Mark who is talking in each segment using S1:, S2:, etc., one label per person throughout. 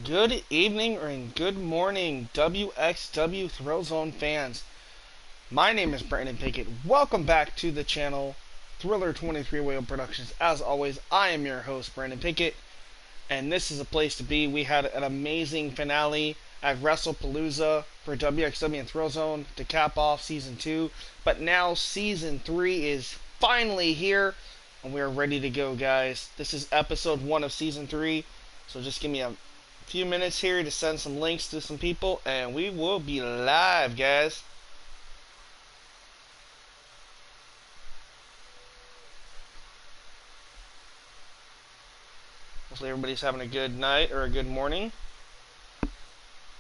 S1: Good evening and good morning, WXW Thrillzone fans. My name is Brandon Pickett. Welcome back to the channel, Thriller 23 Whale Productions. As always, I am your host, Brandon Pickett, and this is a place to be. We had an amazing finale at WrestlePalooza for WXW and Thrillzone to cap off Season 2, but now Season 3 is finally here, and we are ready to go, guys. This is Episode 1 of Season 3, so just give me a few minutes here to send some links to some people, and we will be live, guys. Hopefully everybody's having a good night or a good morning,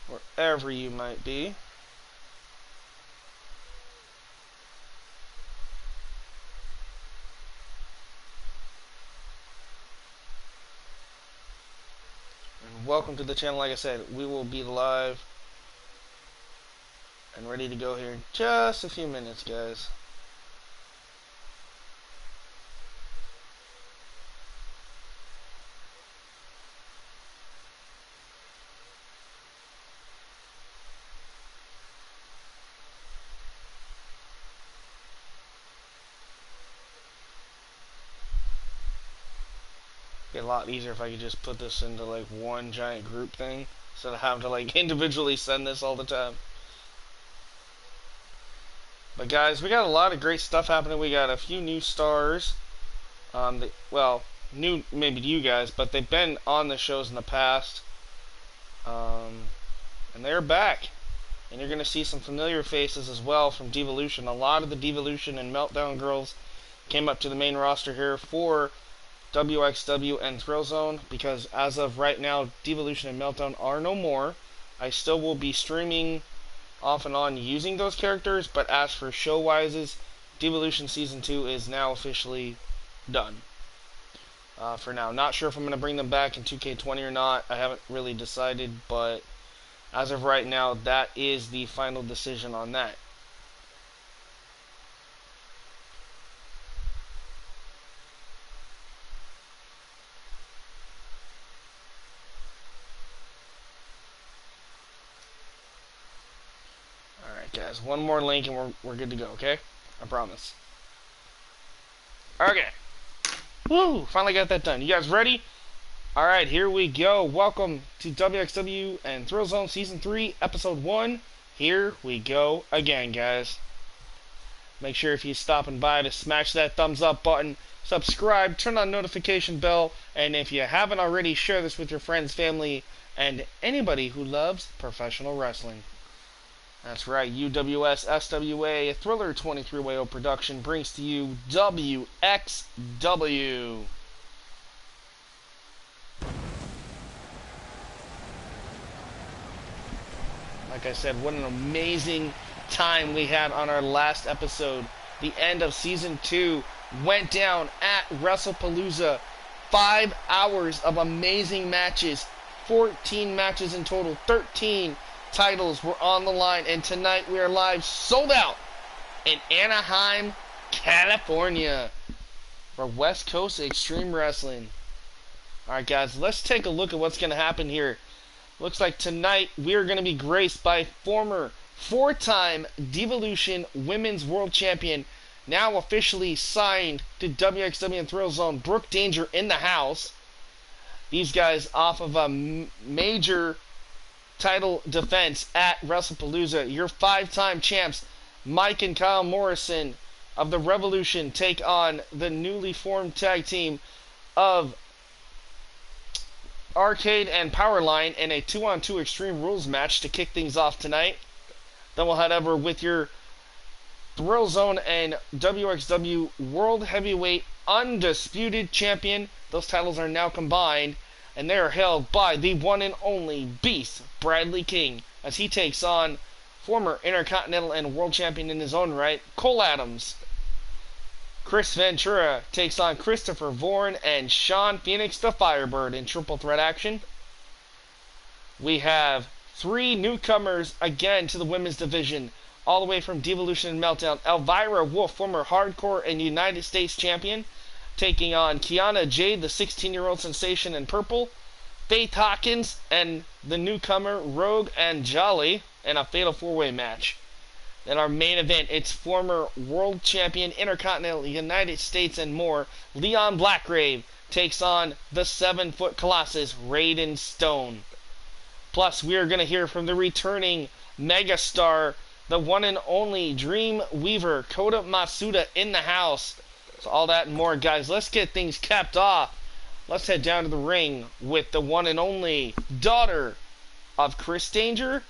S1: wherever you might be. And welcome to the channel. Like I said, we will be live and ready to go here in just a few minutes, guys. Be a lot easier if I could just put this into like one giant group thing instead of having to like individually send this all the time. But guys, we got a lot of great stuff happening. We got a few new stars. Well, new maybe to you guys, but they've been on the shows in the past. And they're back. And you're going to see some familiar faces as well from Divalution. A lot of the Divalution and Meltdown girls came up to the main roster here for WXW and Thrillzone, because as of right now, Divalution and Meltdown are no more. I still will be streaming off and on using those characters, but as for show-wises, Divalution Season 2 is now officially done. For now. Not sure if I'm going to bring them back in 2K20 or not. I haven't really decided, but as of right now, that is the final decision on that. Alright guys, one more link and we're good to go, okay? I promise. Okay. Woo! Finally got that done. You guys ready? Alright, here we go. Welcome to WXW and Thrillzone Season 3, Episode 1. Here we go again, guys. Make sure if you're stopping by to smash that thumbs up button, subscribe, turn on notification bell, and if you haven't already, share this with your friends, family, and anybody who loves professional wrestling. That's right, UWS SWA, a Thriller 23 Wayo production, brings to you WXW. Like I said, what an amazing time we had on our last episode. The end of Season 2 went down at WrestlePalooza. 5 hours of amazing matches. 14 matches in total. 13 titles were on the line. And tonight we are live, sold out, in Anaheim, California, for West Coast Extreme Wrestling. Alright guys, let's take a look at what's going to happen here. Looks like tonight we are going to be graced by former 4-time Divalution Women's World Champion, now officially signed to WXW and Thrillzone, Brooke Danger in the house. These guys off of a major title defense at WrestlePalooza. Your 5-time champs, Mike and Kyle Morrison of the Revolution, take on the newly formed tag team of Arcade and Powerline in a 2-on-2 Extreme Rules match to kick things off tonight. Then we'll head over with your Thrillzone and WXW World Heavyweight Undisputed Champion. Those titles are now combined, and they are held by the one and only Beast, Bradley King, as he takes on former Intercontinental and World Champion in his own right, Cole Adams. Chris Ventura takes on Christopher Vaughan and Sean Phoenix the Firebird in triple threat action. We have 3 newcomers again to the women's division, all the way from Divalution and Meltdown. Elvira Wolf, former Hardcore and United States champion, taking on Kiana Jade, the 16-year-old sensation in purple. Faith Hawkins and the newcomer Rogue and Jolly in a fatal 4-way match. Then our main event, it's former world champion, Intercontinental, United States, and more, Leon Blackgrave takes on the 7-foot Colossus, Raiden Stone. Plus, we are going to hear from the returning megastar, the one and only Dream Weaver, Kota Masuda, in the house. So all that and more, guys. Let's get things capped off. Let's head down to the ring with the one and only daughter of Chris Danger.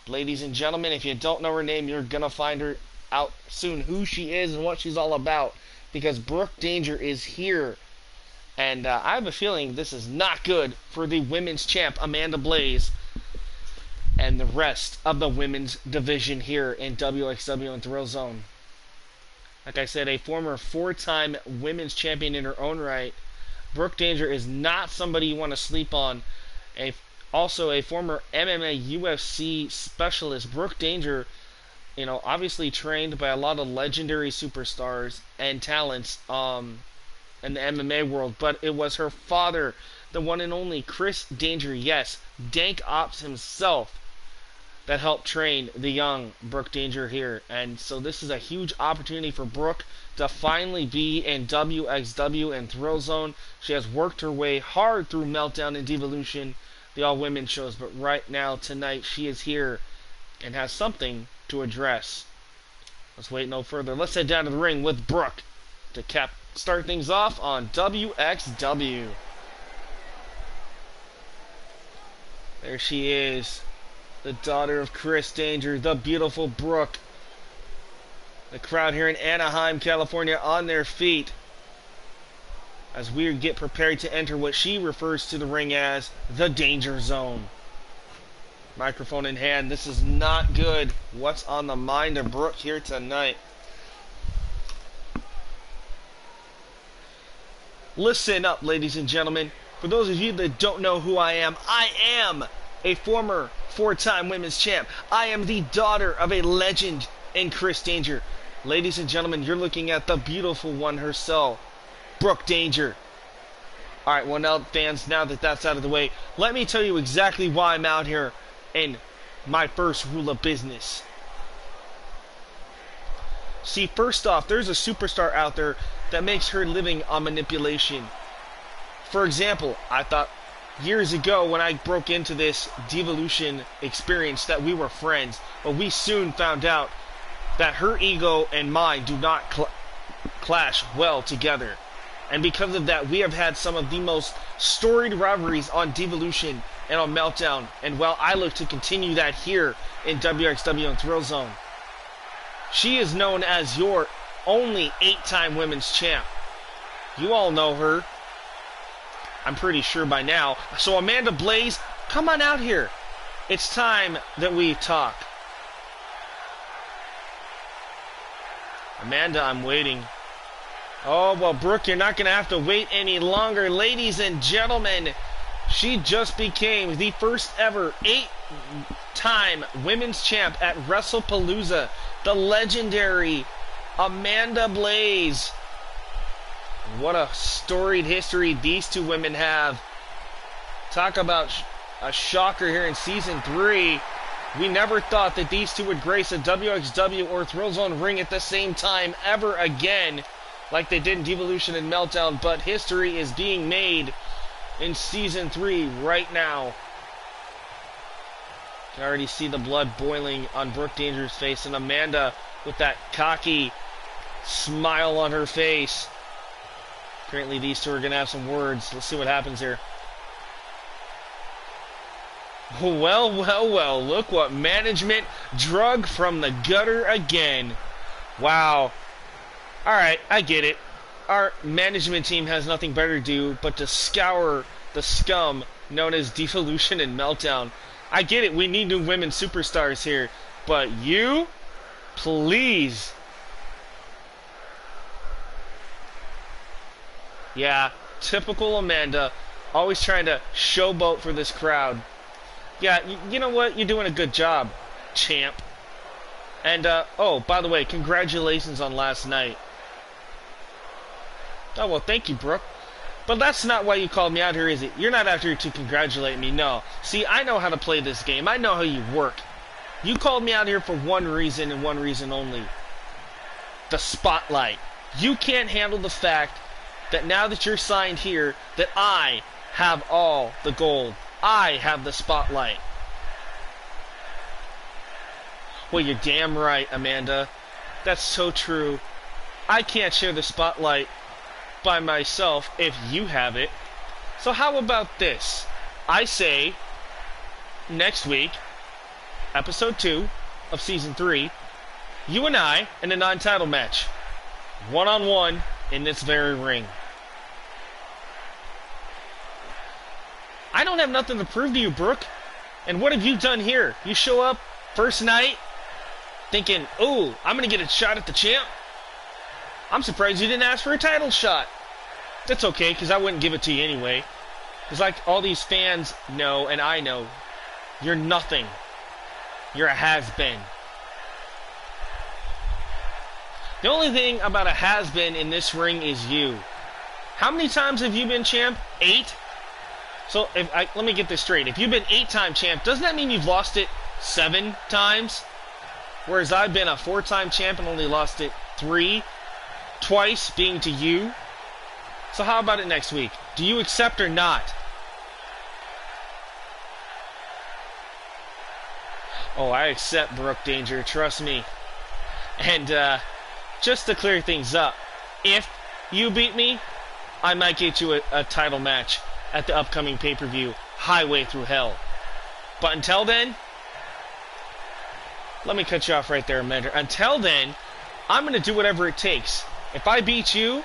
S1: Ladies and gentlemen, if you don't know her name, you're going to find her out soon, who she is and what she's all about, because Brooke Danger is here. And I have a feeling this is not good for the women's champ, Amanda Blaze, and the rest of the women's division here in WXW and Thrillzone. Like I said, a former 4-time women's champion in her own right. Brooke Danger is not somebody you want to sleep on. Also a former MMA UFC specialist. Brooke Danger, obviously trained by a lot of legendary superstars and talents in the MMA world, but it was her father, the one and only Chris Danger, yes, Dank Ops himself, that helped train the young Brooke Danger here. And so this is a huge opportunity for Brooke to finally be in WXW and Thrillzone. She has worked her way hard through Meltdown and Divalution, the all-women shows, but right now, tonight, she is here and has something to address. Let's wait no further. Let's head down to the ring with Brooke to start things off on WXW. There she is, the daughter of Chris Danger, the beautiful Brooke. The crowd here in Anaheim, California, on their feet as we get prepared to enter what she refers to the ring as the Danger Zone. Microphone in hand. This is not good. What's on the mind of Brooke here tonight? Listen up, ladies and gentlemen. For those of you that don't know who I am a former 4-time women's champ. I am the daughter of a legend in Chris Danger. Ladies and gentlemen, you're looking at the beautiful one herself, Brooke Danger. Alright, well now, fans, now that that's out of the way, let me tell you exactly why I'm out here in my first rule of business. See, first off, there's a superstar out there that makes her living on manipulation. For example, I thought years ago when I broke into this devolution experience that we were friends, but we soon found out that her ego and mine do not clash well together. And because of that, we have had some of the most storied rivalries on Devolution and on Meltdown. And well, I look to continue that here in WXW and Thrillzone. She is known as your only 8-time women's champ. You all know her, I'm pretty sure by now. So Amanda Blaze, come on out here. It's time that we talk. Amanda, I'm waiting. Oh, well, Brooke, you're not going to have to wait any longer. Ladies and gentlemen, she just became the first ever 8-time women's champ at WrestlePalooza. The legendary Amanda Blaze. What a storied history these two women have. Talk about a shocker here in Season 3. We never thought that these two would grace a WXW or Thrillzone ring at the same time ever again, like they did in Devolution and Meltdown, but history is being made in Season 3 right now. You can already see the blood boiling on Brooke Danger's face, and Amanda with that cocky smile on her face. Apparently these two are going to have some words. Let's see what happens here. Well, well, well, look what management drug from the gutter again. Wow. Alright, I get it. Our management team has nothing better to do but to scour the scum known as Devolution and Meltdown. I get it, we need new women superstars here. But you? Please. Yeah, typical Amanda. Always trying to showboat for this crowd. Yeah, you know what? You're doing a good job, champ. And, oh, by the way, congratulations on last night. Oh, well, thank you, Brooke. But that's not why you called me out here, is it? You're not out here to congratulate me, no. See, I know how to play this game. I know how you work. You called me out here for one reason and one reason only. The spotlight. You can't handle the fact that now that you're signed here, that I have all the gold. I have the spotlight. Well, you're damn right, Amanda. That's so true. I can't share the spotlight by myself if you have it. So how about this? I say, next week, episode 2 of season 3, you and I in a non-title match. One-on-one in this very ring. I don't have nothing to prove to you, Brooke. And what have you done here? You show up first night thinking, oh, I'm going to get a shot at the champ. I'm surprised you didn't ask for a title shot. That's okay, because I wouldn't give it to you anyway. It's like all these fans know, and I know, you're nothing. You're a has-been. The only thing about a has-been in this ring is you. How many times have you been champ? 8? So, let me get this straight. If you've been 8-time champ, doesn't that mean you've lost it 7 times? Whereas I've been a 4-time champ and only lost it 3. Twice being to you. So how about it next week? Do you accept or not? Oh, I accept, Brooke Danger. Trust me. And just to clear things up, if you beat me, I might get you a title match at the upcoming pay-per-view, Highway Through Hell. But until then, let me cut you off right there, Amanda. Until then, I'm going to do whatever it takes. If I beat you,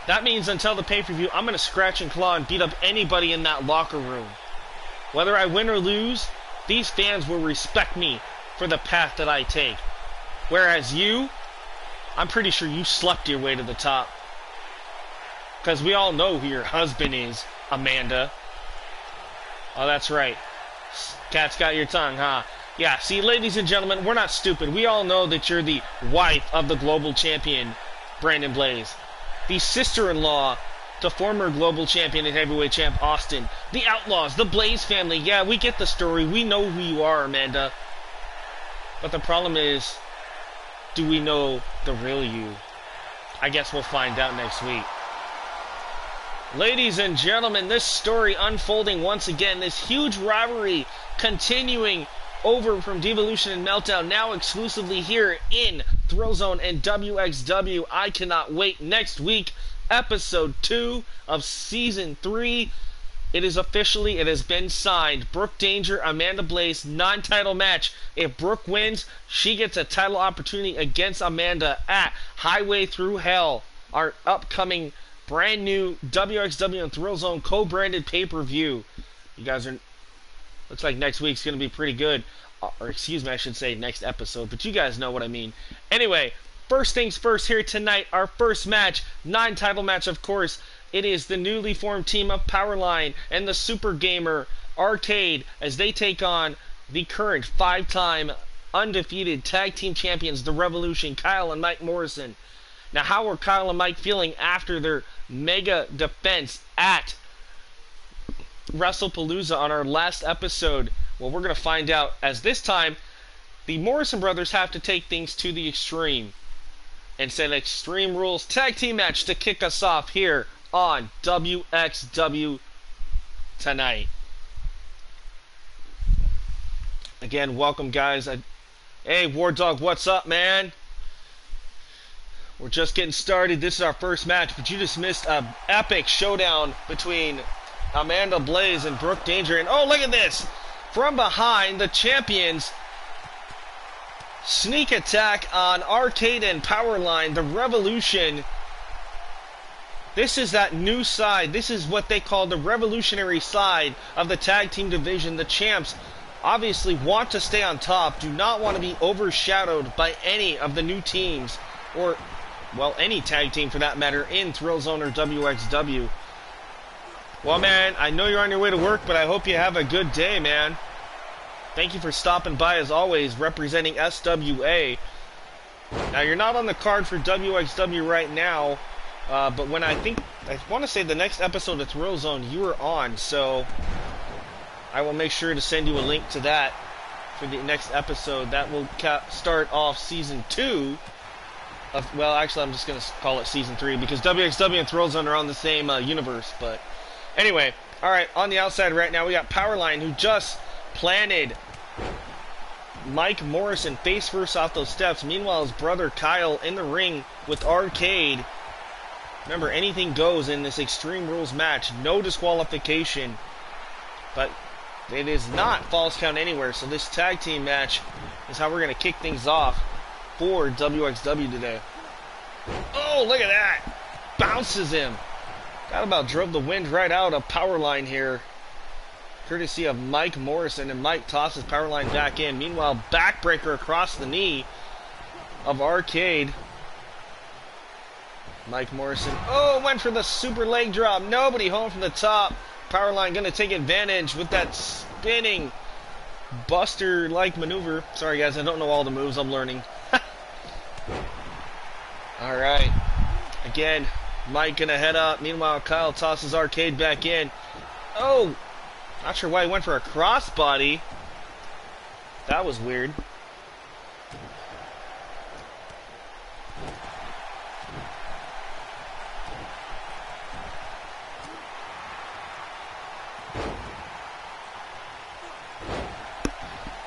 S1: that means until the pay-per-view, I'm going to scratch and claw and beat up anybody in that locker room. Whether I win or lose, these fans will respect me for the path that I take. Whereas you, I'm pretty sure you slept your way to the top. Because we all know who your husband is, Amanda. Oh, that's right. Cat's got your tongue, huh? Yeah, see, ladies and gentlemen, we're not stupid. We all know that you're the wife of the global champion, Brandon Blaze. The sister-in-law to former global champion and heavyweight champ Austin. The Outlaws, the Blaze family. Yeah, we get the story. We know who you are, Amanda. But the problem is, do we know the real you? I guess we'll find out next week. Ladies and gentlemen, this story unfolding once again. This huge rivalry continuing over from Divalution and Meltdown, now exclusively here in Thrillzone and WXW. I cannot wait. Next week, episode 2 of season 3. It has been signed. Brooke Danger, Amanda Blaze, non-title match. If Brooke wins, she gets a title opportunity against Amanda at Highway Through Hell, our upcoming brand new WXW and Thrillzone co-branded pay-per-view. You guys are... Looks like next week's going to be pretty good. Or excuse me, I should say next episode. But you guys know what I mean. Anyway, first things first here tonight. Our first match, non-title match, of course. It is the newly formed team of Powerline and the Super Gamer Arcade as they take on the current 5-time undefeated tag team champions, the Revolution, Kyle and Mike Morrison. Now, how are Kyle and Mike feeling after their mega defense at WrestlePalooza on our last episode? Well, we're going to find out, as this time, the Morrison brothers have to take things to the extreme and set Extreme Rules tag team match to kick us off here on WXW tonight. Again, welcome, guys. Hey, War Dog, what's up, man? We're just getting started. This is our first match, but you just missed an epic showdown between Amanda Blaze and Brooke Danger. And oh, look at this! From behind, the champions sneak attack on Arcade and Powerline, the Revolution. This is that new side. This is what they call the revolutionary side of the tag team division. The champs obviously want to stay on top, do not want to be overshadowed by any of the new teams, or, well, any tag team for that matter, in Thrillzone or WXW. Well, man, I know you're on your way to work, but I hope you have a good day, man. Thank you for stopping by, as always, representing SWA. Now, you're not on the card for WXW right now, but when I think I want to say the next episode of Thrillzone you were on, so I will make sure to send you a link to that for the next episode. That will start off season 2 of, well, actually I'm just going to call it season 3 because WXW and Thrillzone are on the same universe. But anyway, alright, on the outside right now we got Powerline, who just planted Mike Morrison face first off those steps. Meanwhile, his brother Kyle in the ring with Arcade. Remember, anything goes in this Extreme Rules match. No disqualification. But it is not false count anywhere. So this tag team match is how we're going to kick things off for WXW today. Oh, look at that. Bounces him. Got about drove the wind right out of Powerline here. Courtesy of Mike Morrison. And Mike tosses Powerline back in. Meanwhile, backbreaker across the knee of Arcade. Mike Morrison, oh, went for the super leg drop. Nobody home from the top. Powerline going to take advantage with that spinning buster-like maneuver. Sorry, guys, I don't know all the moves. I'm learning. All right. Again, Mike going to head up. Meanwhile, Kyle tosses Arcade back in. Oh, not sure why he went for a crossbody. That was weird.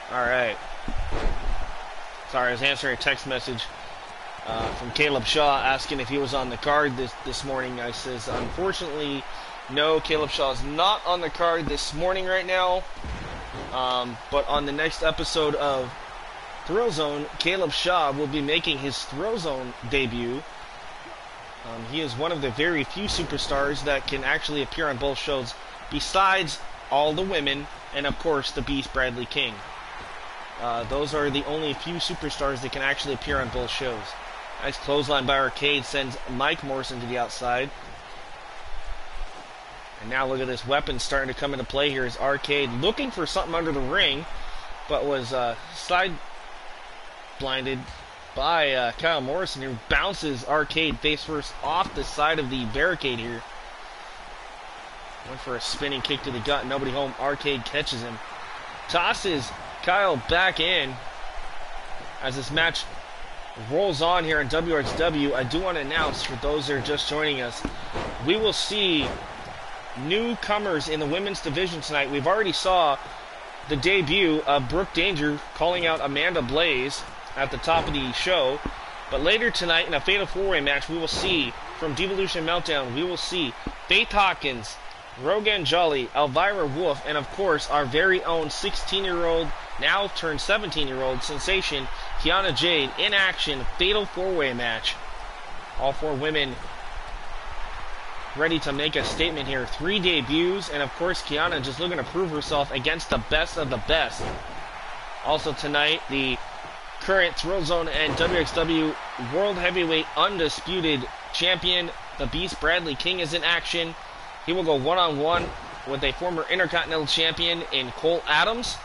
S1: Alright. Sorry, I was answering a text message from Caleb Shaw asking if he was on the card this morning. I says, unfortunately, no, Caleb Shaw is not on the card this morning right now. But on the next episode of Thrillzone, Caleb Shaw will be making his Thrillzone debut. He is one of the very few superstars that can actually appear on both shows, besides all the women and, of course, the Beast Bradley King. Those are the only few superstars that can actually appear on both shows. Nice clothesline by Arcade sends Mike Morrison to the outside. And now look at this weapon starting to come into play here as Arcade looking for something under the ring, but was side blinded by Kyle Morrison, who bounces Arcade face first off the side of the barricade here. Went for a spinning kick to the gut. Nobody home. Arcade catches him. Tosses Kyle back in as this match rolls on here in WXW. I do want to announce, for those that are just joining us, we will see newcomers in the women's division tonight. We've already saw the debut of Brooke Danger calling out Amanda Blaze at the top of the show. But later tonight in a Fatal 4-Way match, we will see, from Divalution Meltdown, we will see Faith Hawkins, Rogan Jolly, Elvira Wolf, and of course our very own 16-year-old, now turned 17-year-old sensation, Kiana Jade, in action, Fatal 4-Way match. All 4 women ready to make a statement here. 3 debuts, and of course Kiana just looking to prove herself against the best of the best. Also tonight, the current Thrillzone and WXW World Heavyweight Undisputed Champion, the Beast Bradley King, is in action. He will go one-on-one with a former Intercontinental Champion in Cole Adams.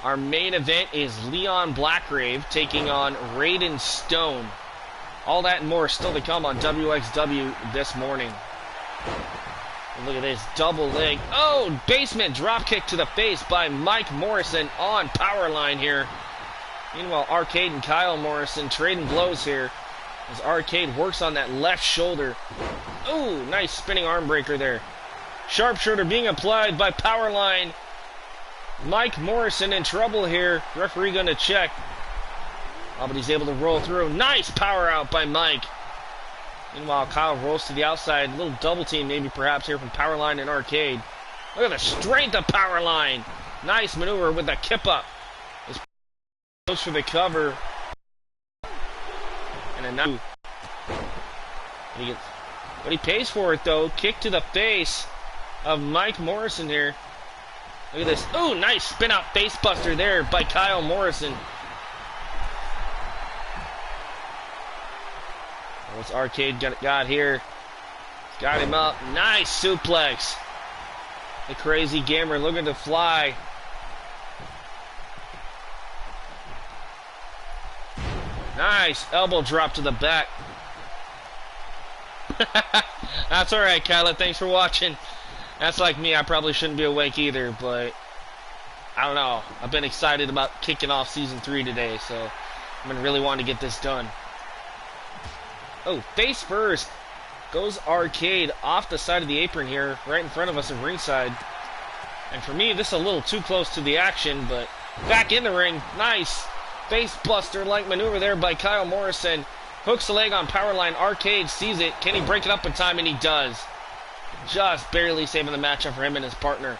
S1: Our main event is Leon Blackgrave taking on Raiden Stone. All that and more still to come on WXW this morning. And look at this double leg. Oh, basement dropkick to the face by Mike Morrison on Powerline here. Meanwhile, Arcade and Kyle Morrison trading blows here as Arcade works on that left shoulder. Ooh, nice spinning arm breaker there. Sharpshooter being applied by Powerline. Mike Morrison in trouble here. Referee going to check. Oh, but he's able to roll through. Nice power out by Mike. Meanwhile, Kyle rolls to the outside. A little double team maybe perhaps here from Powerline and Arcade. Look at the strength of Powerline. Nice maneuver with the kip up. Goes for the cover. And a nice. But he pays for it though. Kick to the face of Mike Morrison here. Look at this. Ooh, nice spin out face buster there by Kyle Morrison. What's Arcade got here? Got him up. Nice suplex. The crazy gamer looking to fly. Nice elbow drop to the back. That's alright, Kyla. Thanks for watching. That's like me. I probably shouldn't be awake either, but I don't know. I've been excited about kicking off Season 3 today, so I've been really wanting to get this done. Oh, face first. Goes Arcade off the side of the apron here, right in front of us at ringside. And for me, this is a little too close to the action, but back in the ring. Nice. Face buster-like maneuver there by Kyle Morrison. Hooks the leg on Powerline. Arcade sees it. Can he break it up in time? And he does. Just barely saving the matchup for him and his partner.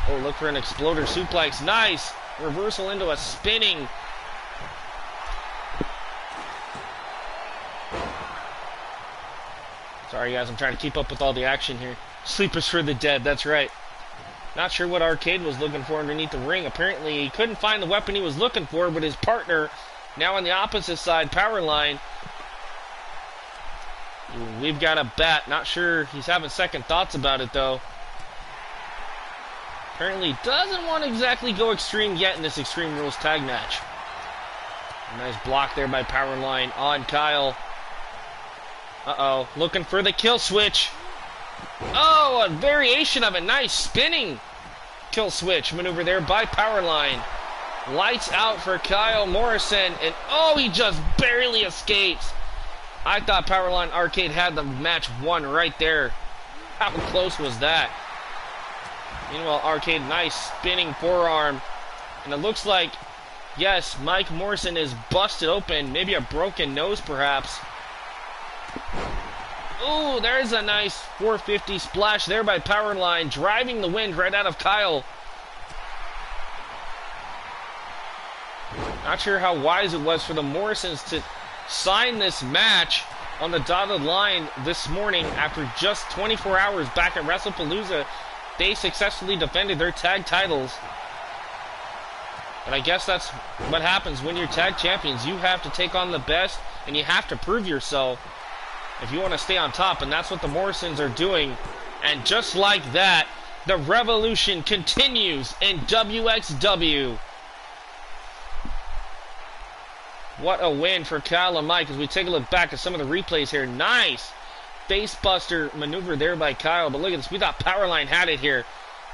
S1: Oh, look for an exploder suplex. Nice. Reversal into a spinning. Sorry, guys. I'm trying to keep up with all the action here. Sleepers for the dead. That's right. Not sure what Arcade was looking for underneath the ring. Apparently, he couldn't find the weapon he was looking for, but his partner, now on the opposite side, Powerline. We've got a bat. Not sure he's having second thoughts about it, though. Apparently, doesn't want to exactly go extreme yet in this Extreme Rules tag match. A nice block there by Powerline on Kyle. Uh-oh. Looking for the kill switch. Oh, a variation of a nice spinning kill switch maneuver there by Powerline. Lights out for Kyle Morrison, and oh, he just barely escapes. I thought Powerline Arcade had the match won right there. How close was that? Meanwhile, Arcade, nice spinning forearm. And it looks like, yes, Mike Morrison is busted open. Maybe a broken nose, perhaps. Ooh, there's a nice 450 splash there by Powerline, driving the wind right out of Kyle. Not sure how wise it was for the Morrisons to sign this match on the dotted line this morning after just 24 hours back at WrestlePalooza. They successfully defended their tag titles. But I guess that's what happens when you're tag champions. You have to take on the best, and you have to prove yourself if you want to stay on top, and that's what the Morrisons are doing. And just like that, the revolution continues in WXW. What a win for Kyle and Mike as we take a look back at some of the replays here. Nice facebuster maneuver there by Kyle, but look at this. We thought Powerline had it here.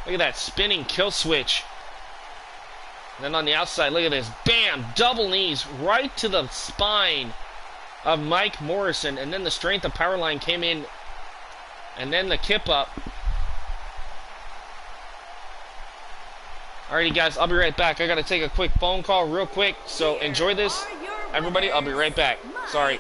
S1: Look at that spinning kill switch. And then on the outside, look at this. Bam! Double knees right to the spine of Mike Morrison, and then the strength of Powerline came in, and then the kip up. Alrighty, guys, I'll be right back. I gotta take a quick phone call real quick, so enjoy this, everybody. I'll be right back. Sorry.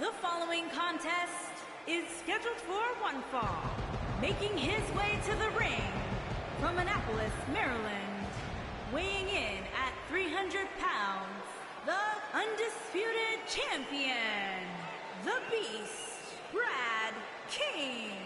S2: The following contest is scheduled for one fall. Making his way to the ring from Annapolis, Maryland, weighing in at 300 pounds, the undisputed champion, the Beast, Brad King.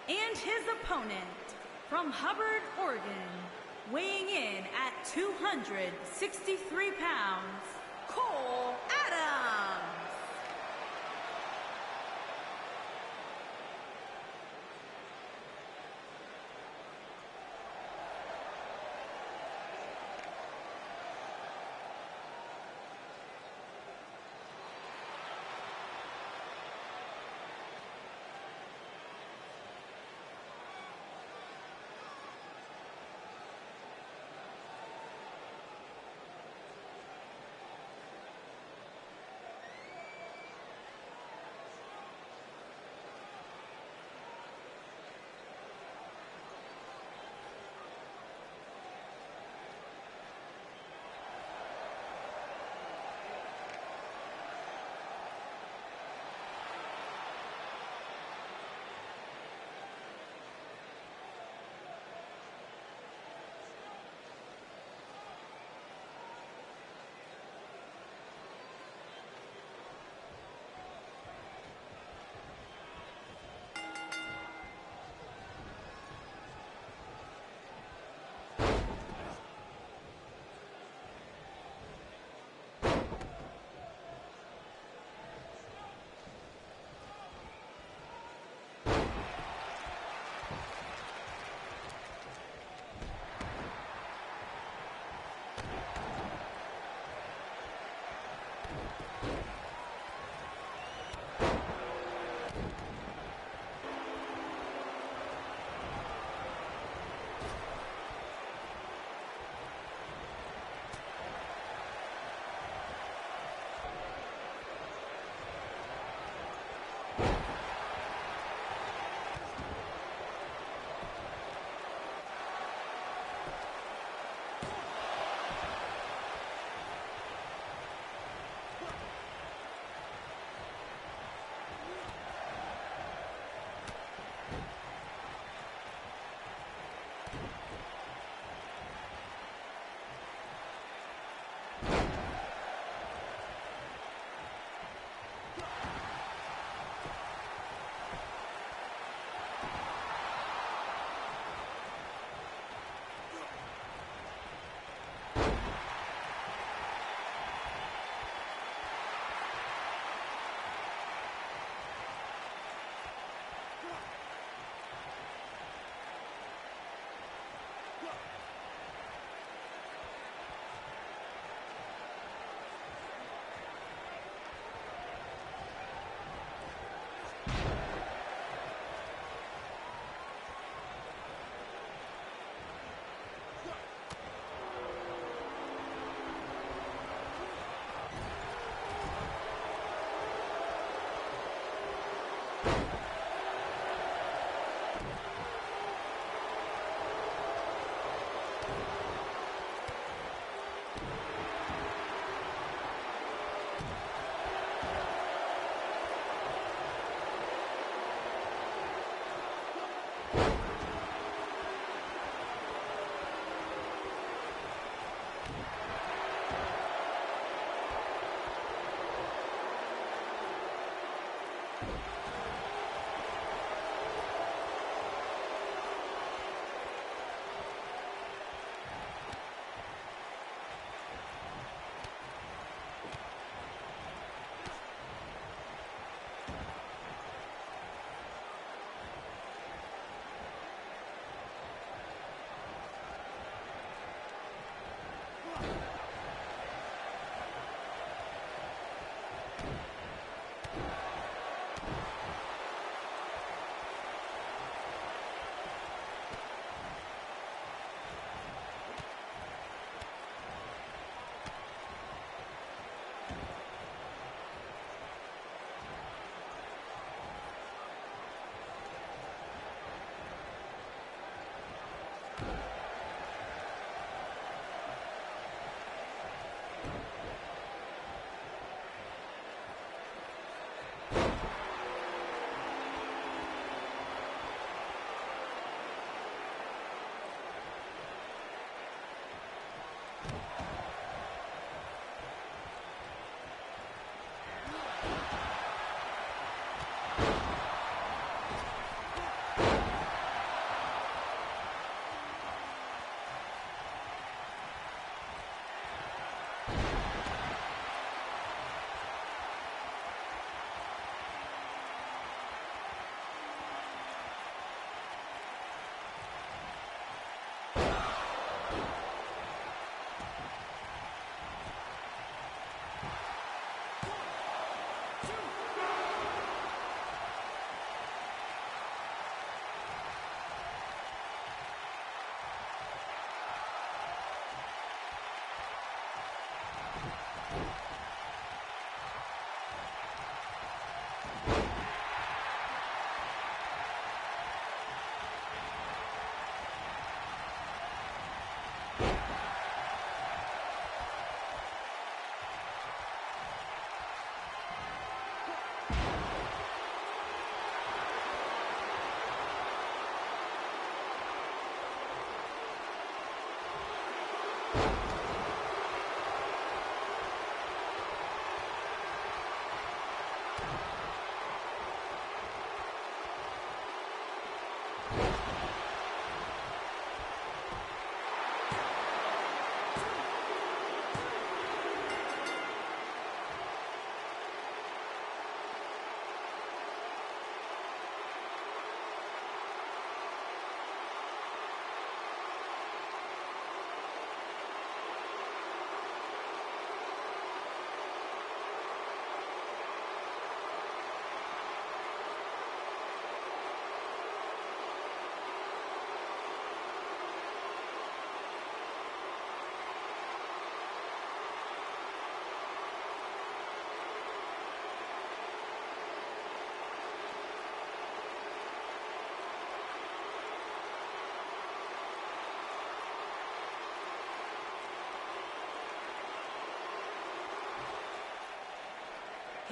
S2: And his opponent, from Hubbard, Oregon, weighing in at 263 pounds, Cole Adams.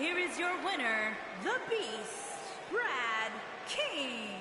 S2: Here is your winner, the Beast, Brad King.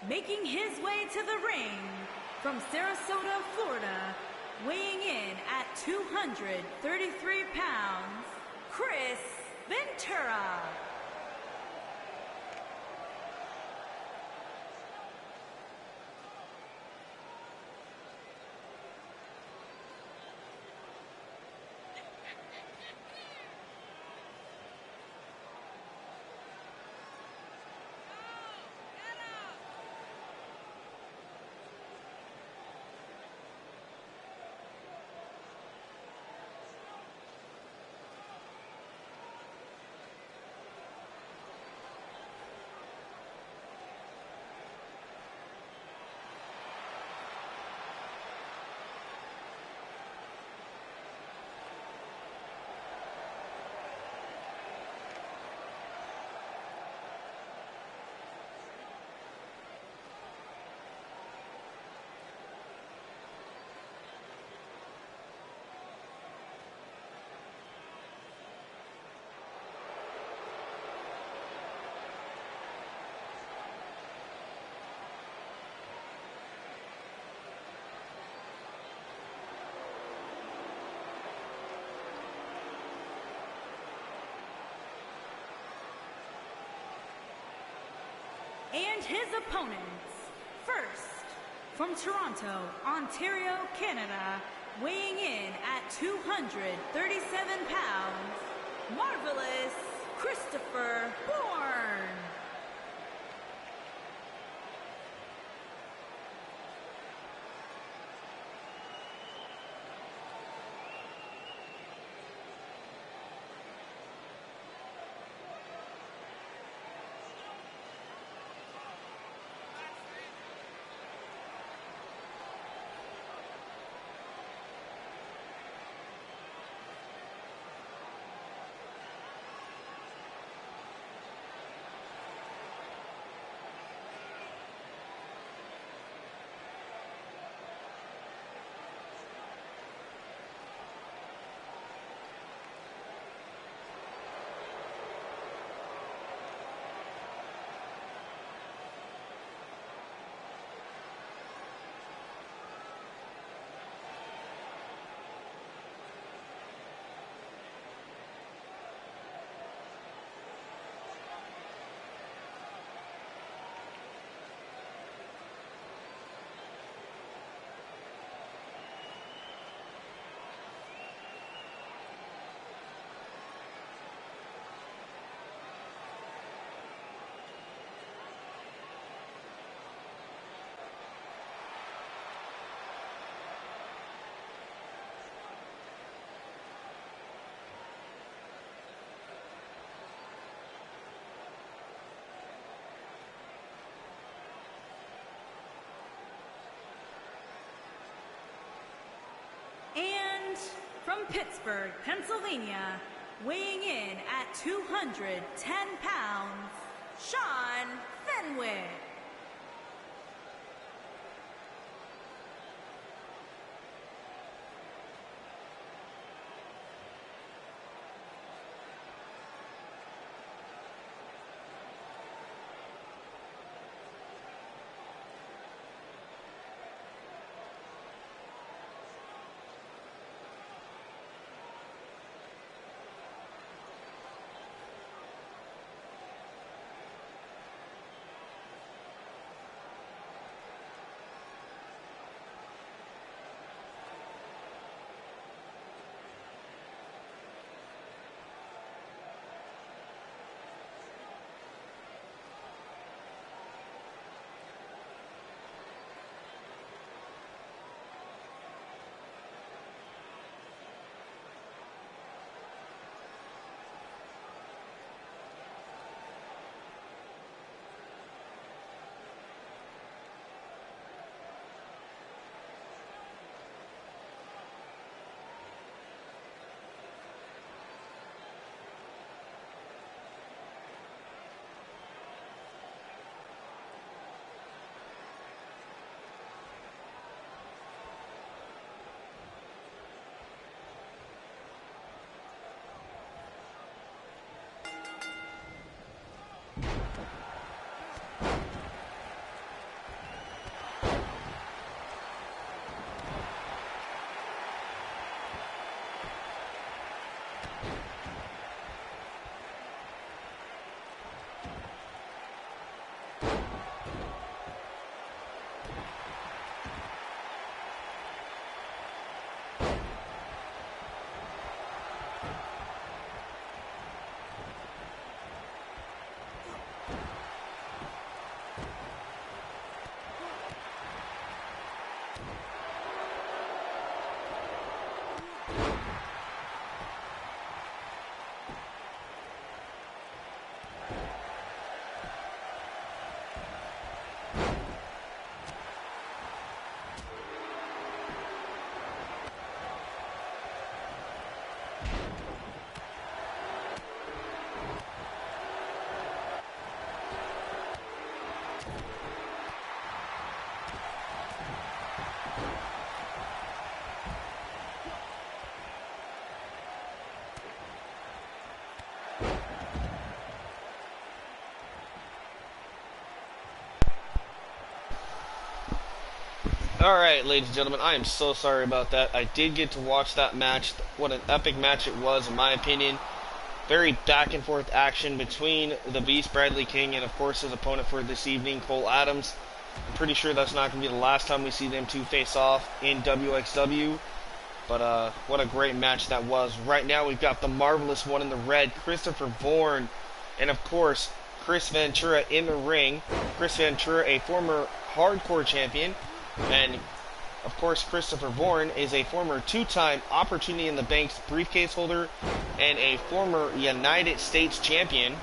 S2: Making his way to the ring from Sarasota, Florida, weighing in at 233 pounds, Chris Ventura. And his opponents, first, from Toronto, Ontario, Canada, weighing in at 237 pounds, Marvelous Christopher Bourne. And from Pittsburgh, Pennsylvania, weighing in at 210 pounds, Sean Fenwick.
S1: Alright, ladies and gentlemen, I am so sorry about that. I did get to watch that match. What an epic match it was, in my opinion. Very back and forth action between the Beast, Bradley King, and of course his opponent for this evening, Cole Adams. I'm pretty sure that's not going to be the last time we see them two face off in WXW. But what a great match that was. Right now we've got the marvelous one in the red, Christopher Vaughan, and of course Chris Ventura in the ring. Chris Ventura, a former hardcore champion, and of course Christopher Vaughan is a former two-time Opportunity in the Bank's briefcase holder and a former United States champion.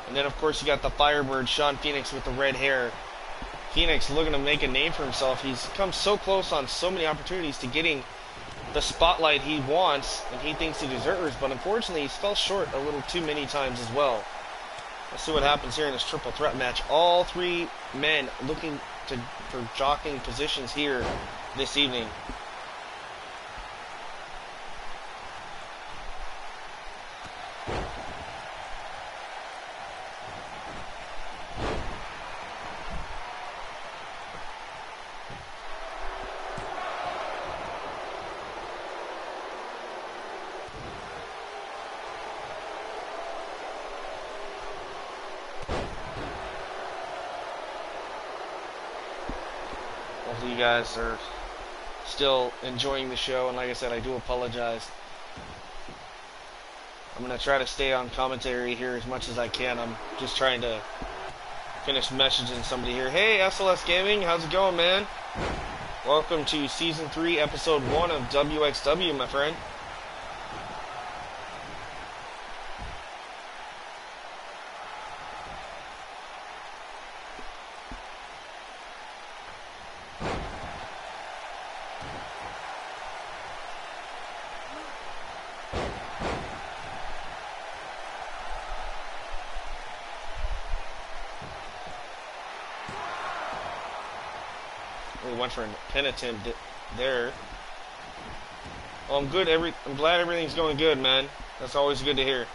S1: And then of course you got the Firebird, Sean Phoenix, with the red hair. Phoenix looking to make a name for himself. He's come so close on so many opportunities to getting the spotlight he wants and he thinks he deserves, but unfortunately he's fell short a little too many times as well. Let's see what happens here in this triple threat match. All three men looking for jockeying positions here this evening. Hopefully you guys are still enjoying the show, and like I said, I do apologize. I'm going to try to stay on commentary here as much as I can. I'm just trying to finish messaging somebody here. Hey, SLS Gaming, how's it going, man? Welcome to Season 3, Episode 1 of WXW, my friend. We went for a pin attempt there. Well, I'm good. I'm glad everything's going good, man. That's always good to hear.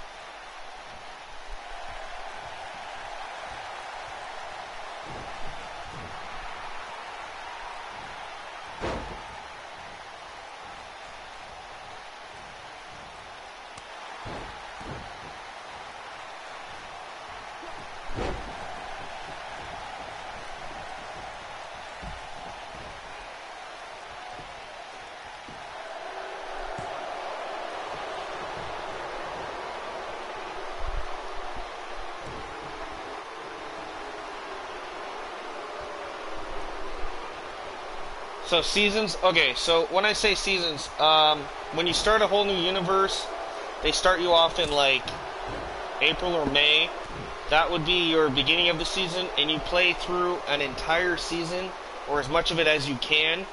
S1: So seasons, okay, so when I say seasons, when you start a whole new universe, they start you off in like April or May. That would be your beginning of the season, and you play through an entire season, or as much of it as you can.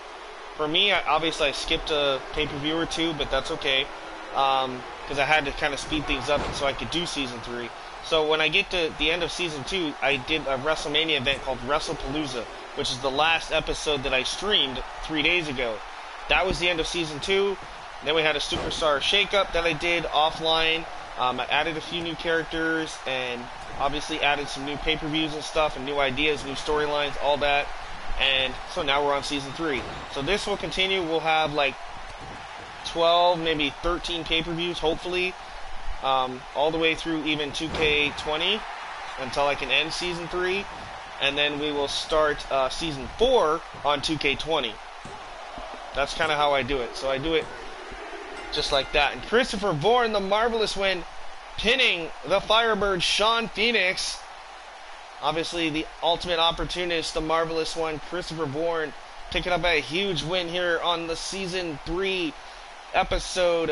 S1: For me, obviously I skipped a pay-per-view or two, but that's okay, because I had to kind of speed things up so I could do Season 3. So when I get to the end of Season 2, I did a WrestleMania event called WrestlePalooza, which is the last episode that I streamed 3 days ago. That was the end of Season 2. Then we had a Superstar Shakeup that I did offline. I added a few new characters and obviously added some new pay-per-views and stuff and new ideas, new storylines, all that. And so now we're on Season 3. So this will continue. We'll have like 12, maybe 13 pay-per-views, hopefully, all the way through even 2K20 until I can end Season 3. and then we will start Season 4 on 2K20. That's kind of how I do it. So I do it just like that. And Christopher Vaughan, the Marvelous win, pinning the Firebird Sean Phoenix. Obviously, the ultimate opportunist, the Marvelous one, Christopher Vaughan, picking up a huge win here on the Season 3, Episode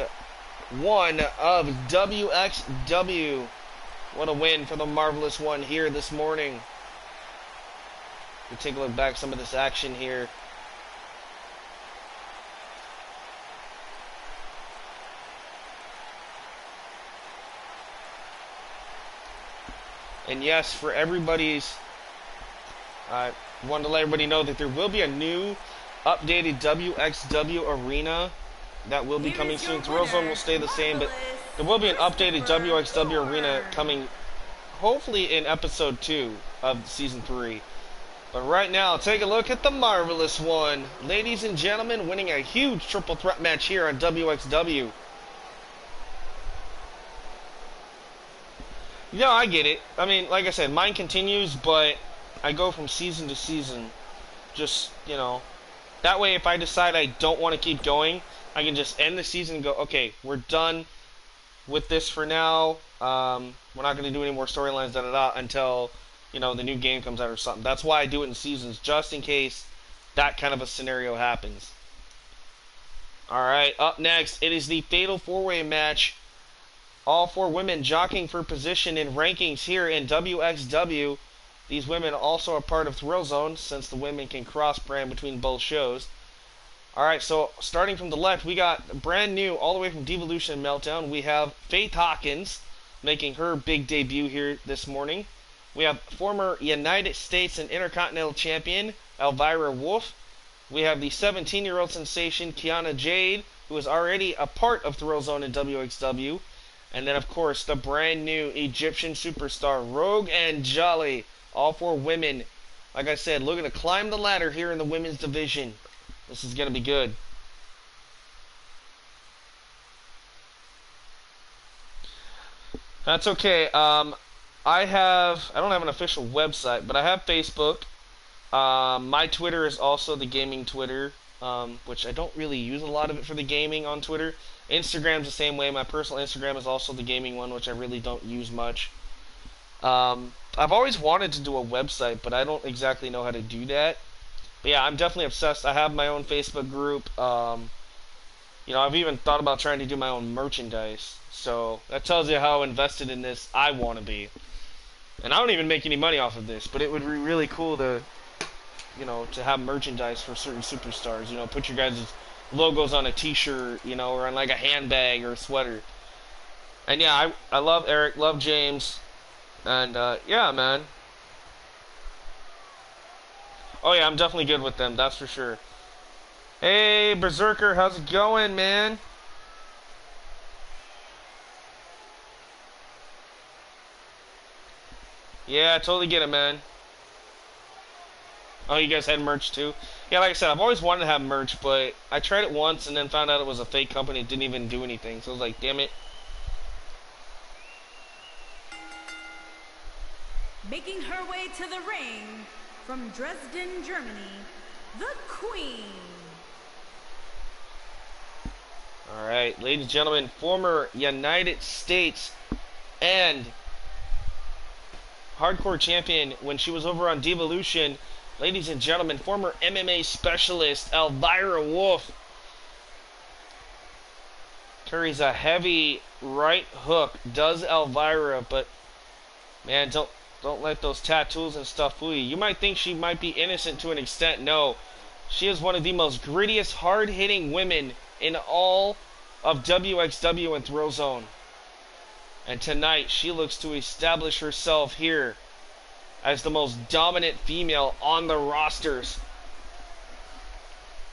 S1: 1 of WXW. What a win for the Marvelous one here this morning. We take a look back at some of this action here. And yes, for everybody's, I wanted to let everybody know that there will be a new updated WXW arena that will be coming soon. Thrillzone will stay the same, but there will be an updated WXW arena coming hopefully in episode 2 of season 3. But right now, take a look at the Marvelous one. Ladies and gentlemen, winning a huge triple threat match here on WXW. Yeah, I get it. I mean, like I said, mine continues, but I go from season to season. Just, you know, that way if I decide I don't want to keep going, I can just end the season and go, okay, we're done with this for now. We're not going to do any more storylines until, you know, the new game comes out or something. That's why I do it in seasons, just in case that kind of a scenario happens. Alright, up next, it is the Fatal 4-Way match. All 4 women jockeying for position in rankings here in WXW. These women also are part of Thrillzone, since the women can cross-brand between both shows. Alright, so starting from the left, we got brand new, all the way from Divalution and Meltdown, we have Faith Hawkins making her big debut here this morning. We have former United States and Intercontinental Champion Elvira Wolf. We have the 17-year-old sensation Kiana Jade, who is already a part of Thrillzone in WXW. And then, of course, the brand new Egyptian superstar, Rogue and Jolly. All 4 women, like I said, looking to climb the ladder here in the women's division. This is going to be good. That's okay. I don't have an official website, but I have Facebook. My Twitter is also the gaming Twitter, which I don't really use a lot of it for the gaming on Twitter. Instagram's the same way. My personal Instagram is also the gaming one, which I really don't use much. I've always wanted to do a website, but I don't exactly know how to do that. But yeah, I'm definitely obsessed. I have my own Facebook group. You know, I've even thought about trying to do my own merchandise. So that tells you how invested in this I want to be. And I don't even make any money off of this, but it would be really cool to, you know, to have merchandise for certain superstars. You know, put your guys' logos on a t-shirt, you know, or on like a handbag or a sweater. And yeah, I love Eric, love James, and yeah, man. Oh yeah, I'm definitely good with them, that's for sure. Hey, Berserker, how's it going, man? Yeah, I totally get it, man. Oh, you guys had merch too? Yeah, like I said, I've always wanted to have merch, but I tried it once and then found out it was a fake company. It didn't even do anything. So I was like, damn it.
S2: Making her way to the ring from Dresden, Germany, the Queen.
S1: Alright, ladies and gentlemen, former United States and hardcore champion when she was over on Divalution. Ladies and gentlemen, former MMA specialist Elvira Wolf carries a heavy right hook. Does Elvira, but man, don't let those tattoos and stuff fool you. You might think she might be innocent to an extent. No, she is one of the most grittiest, hard-hitting women in all of WXW and Thrillzone. And tonight, she looks to establish herself here as the most dominant female on the rosters.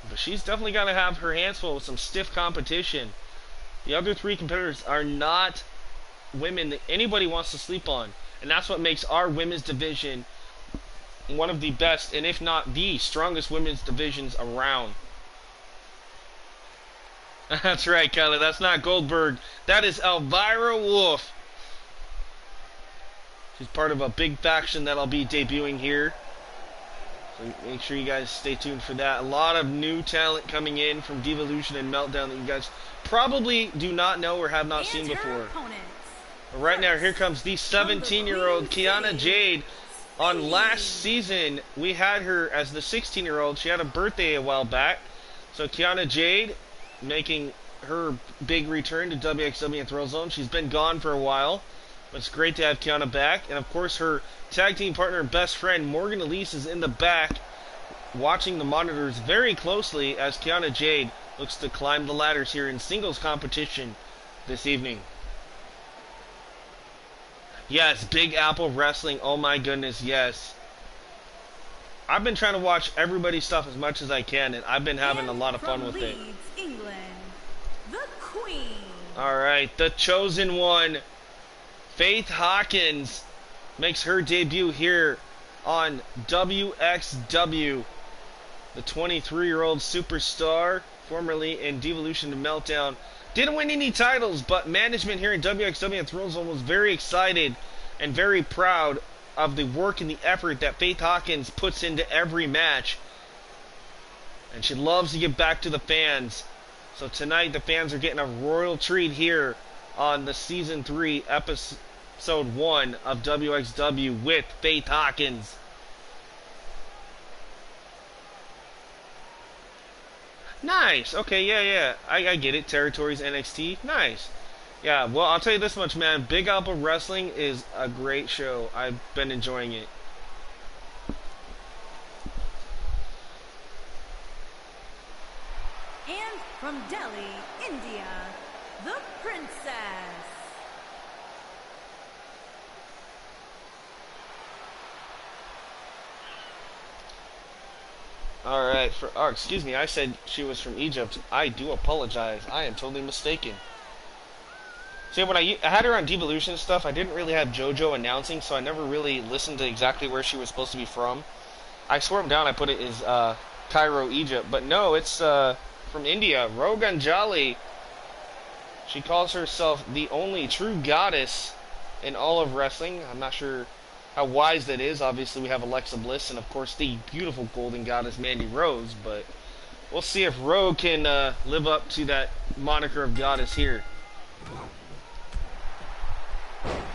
S1: But she's definitely got to have her hands full with some stiff competition. The other 3 competitors are not women that anybody wants to sleep on. And that's what makes our women's division one of the best, and if not the strongest women's divisions around. That's right, Kelly. That's not Goldberg. That is Elvira Wolf. She's part of a big faction that'll be debuting here So make sure you guys stay tuned for that. A lot of new talent coming in from Divalution and Meltdown that you guys probably do not know or have not seen before. But right now, here comes the 17-year-old Kiana Jade. On last season, we had her as the 16-year-old. She had a birthday a while back. So Kiana Jade making her big return to WXW and thrillzone. She's been gone for a while, but it's great to have Kiana back. And of course, her tag team partner and best friend Morgan Elise is in the back, watching the monitors very closely as Kiana Jade looks to climb the ladders here in singles competition this evening. Yes, Big Apple Wrestling. Oh my goodness, yes. I've been trying to watch everybody's stuff as much as I can, and I've been having a lot of fun with it.
S2: England, the Queen.
S1: Alright, the chosen one, Faith Hawkins, makes her debut here on WXW. The 23-year-old superstar, formerly in Divalution to Meltdown. Didn't win any titles, but management here in WXW and thrillzone was very excited and very proud of the work and the effort that Faith Hawkins puts into every match. And she loves to give back to the fans. So tonight the fans are getting a royal treat here on the Season 3, Episode 1 of WXW with Faith Hawkins. Nice. Okay, yeah. I get it. Territories NXT. Nice. Yeah, well, I'll tell you this much, man. Big Apple Wrestling is a great show. I've been enjoying it.
S2: And from Delhi, India, the Princess.
S1: Alright, oh, excuse me, I said she was from Egypt. I do apologize. I am totally mistaken. See, when I had her on Devolution stuff, I didn't really have JoJo announcing, so I never really listened to exactly where she was supposed to be from. I swore him down, I put it as Cairo, Egypt. But no, it's from India. Roganjali. She calls herself the only true goddess in all of wrestling. I'm not sure how wise that is. Obviously, we have Alexa Bliss and, of course, the beautiful golden goddess Mandy Rose. But we'll see if Rogue can live up to that moniker of goddess here.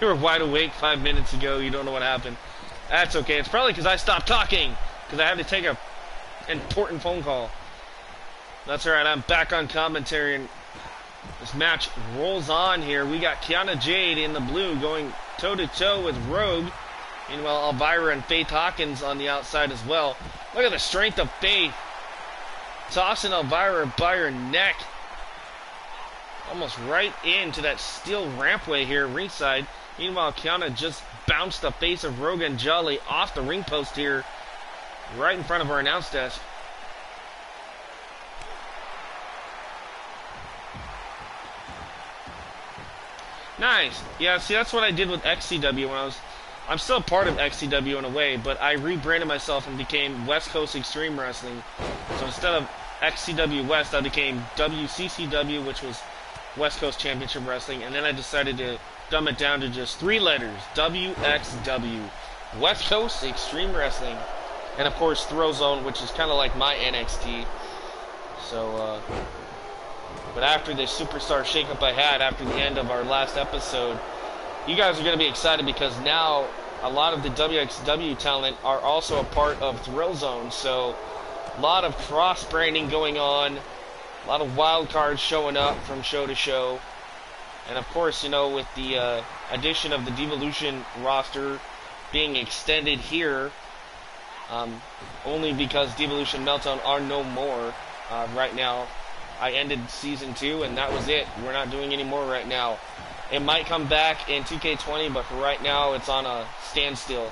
S1: You were wide awake 5 minutes ago. You don't know what happened. That's okay. It's probably because I stopped talking, because I had to take a important phone call. That's alright. I'm back on commentary, and this match rolls on here. We got Kiana Jade in the blue going toe-to-toe with Rogue. Meanwhile, Elvira and Faith Hawkins on the outside as well. Look at the strength of Faith. Tossing Elvira by her neck. Almost right into that steel rampway here ringside. Meanwhile, Kiana just bounced the face of Rogan Jolly off the ring post here. Right in front of our announce desk. Nice. Yeah, see, that's what I did with XCW when I'm still part of XCW in a way, but I rebranded myself and became West Coast Extreme Wrestling. So instead of XCW West, I became WCCW, which was West Coast Championship Wrestling, and then I decided to dumb it down to just 3 letters, WXW, West Coast Extreme Wrestling, and of course thrillzone, which is kind of like my NXT. So, but after this superstar shakeup I had after the end of our last episode, you guys are going to be excited because now a lot of the WXW talent are also a part of thrillzone, so a lot of cross-branding going on, a lot of wild cards showing up from show to show. And of course, you know, with the addition of the Devolution roster being extended here, only because Devolution Meltdown are no more right now. I ended Season 2, and that was it. We're not doing any more right now. It might come back in 2K20, but for right now, it's on a standstill.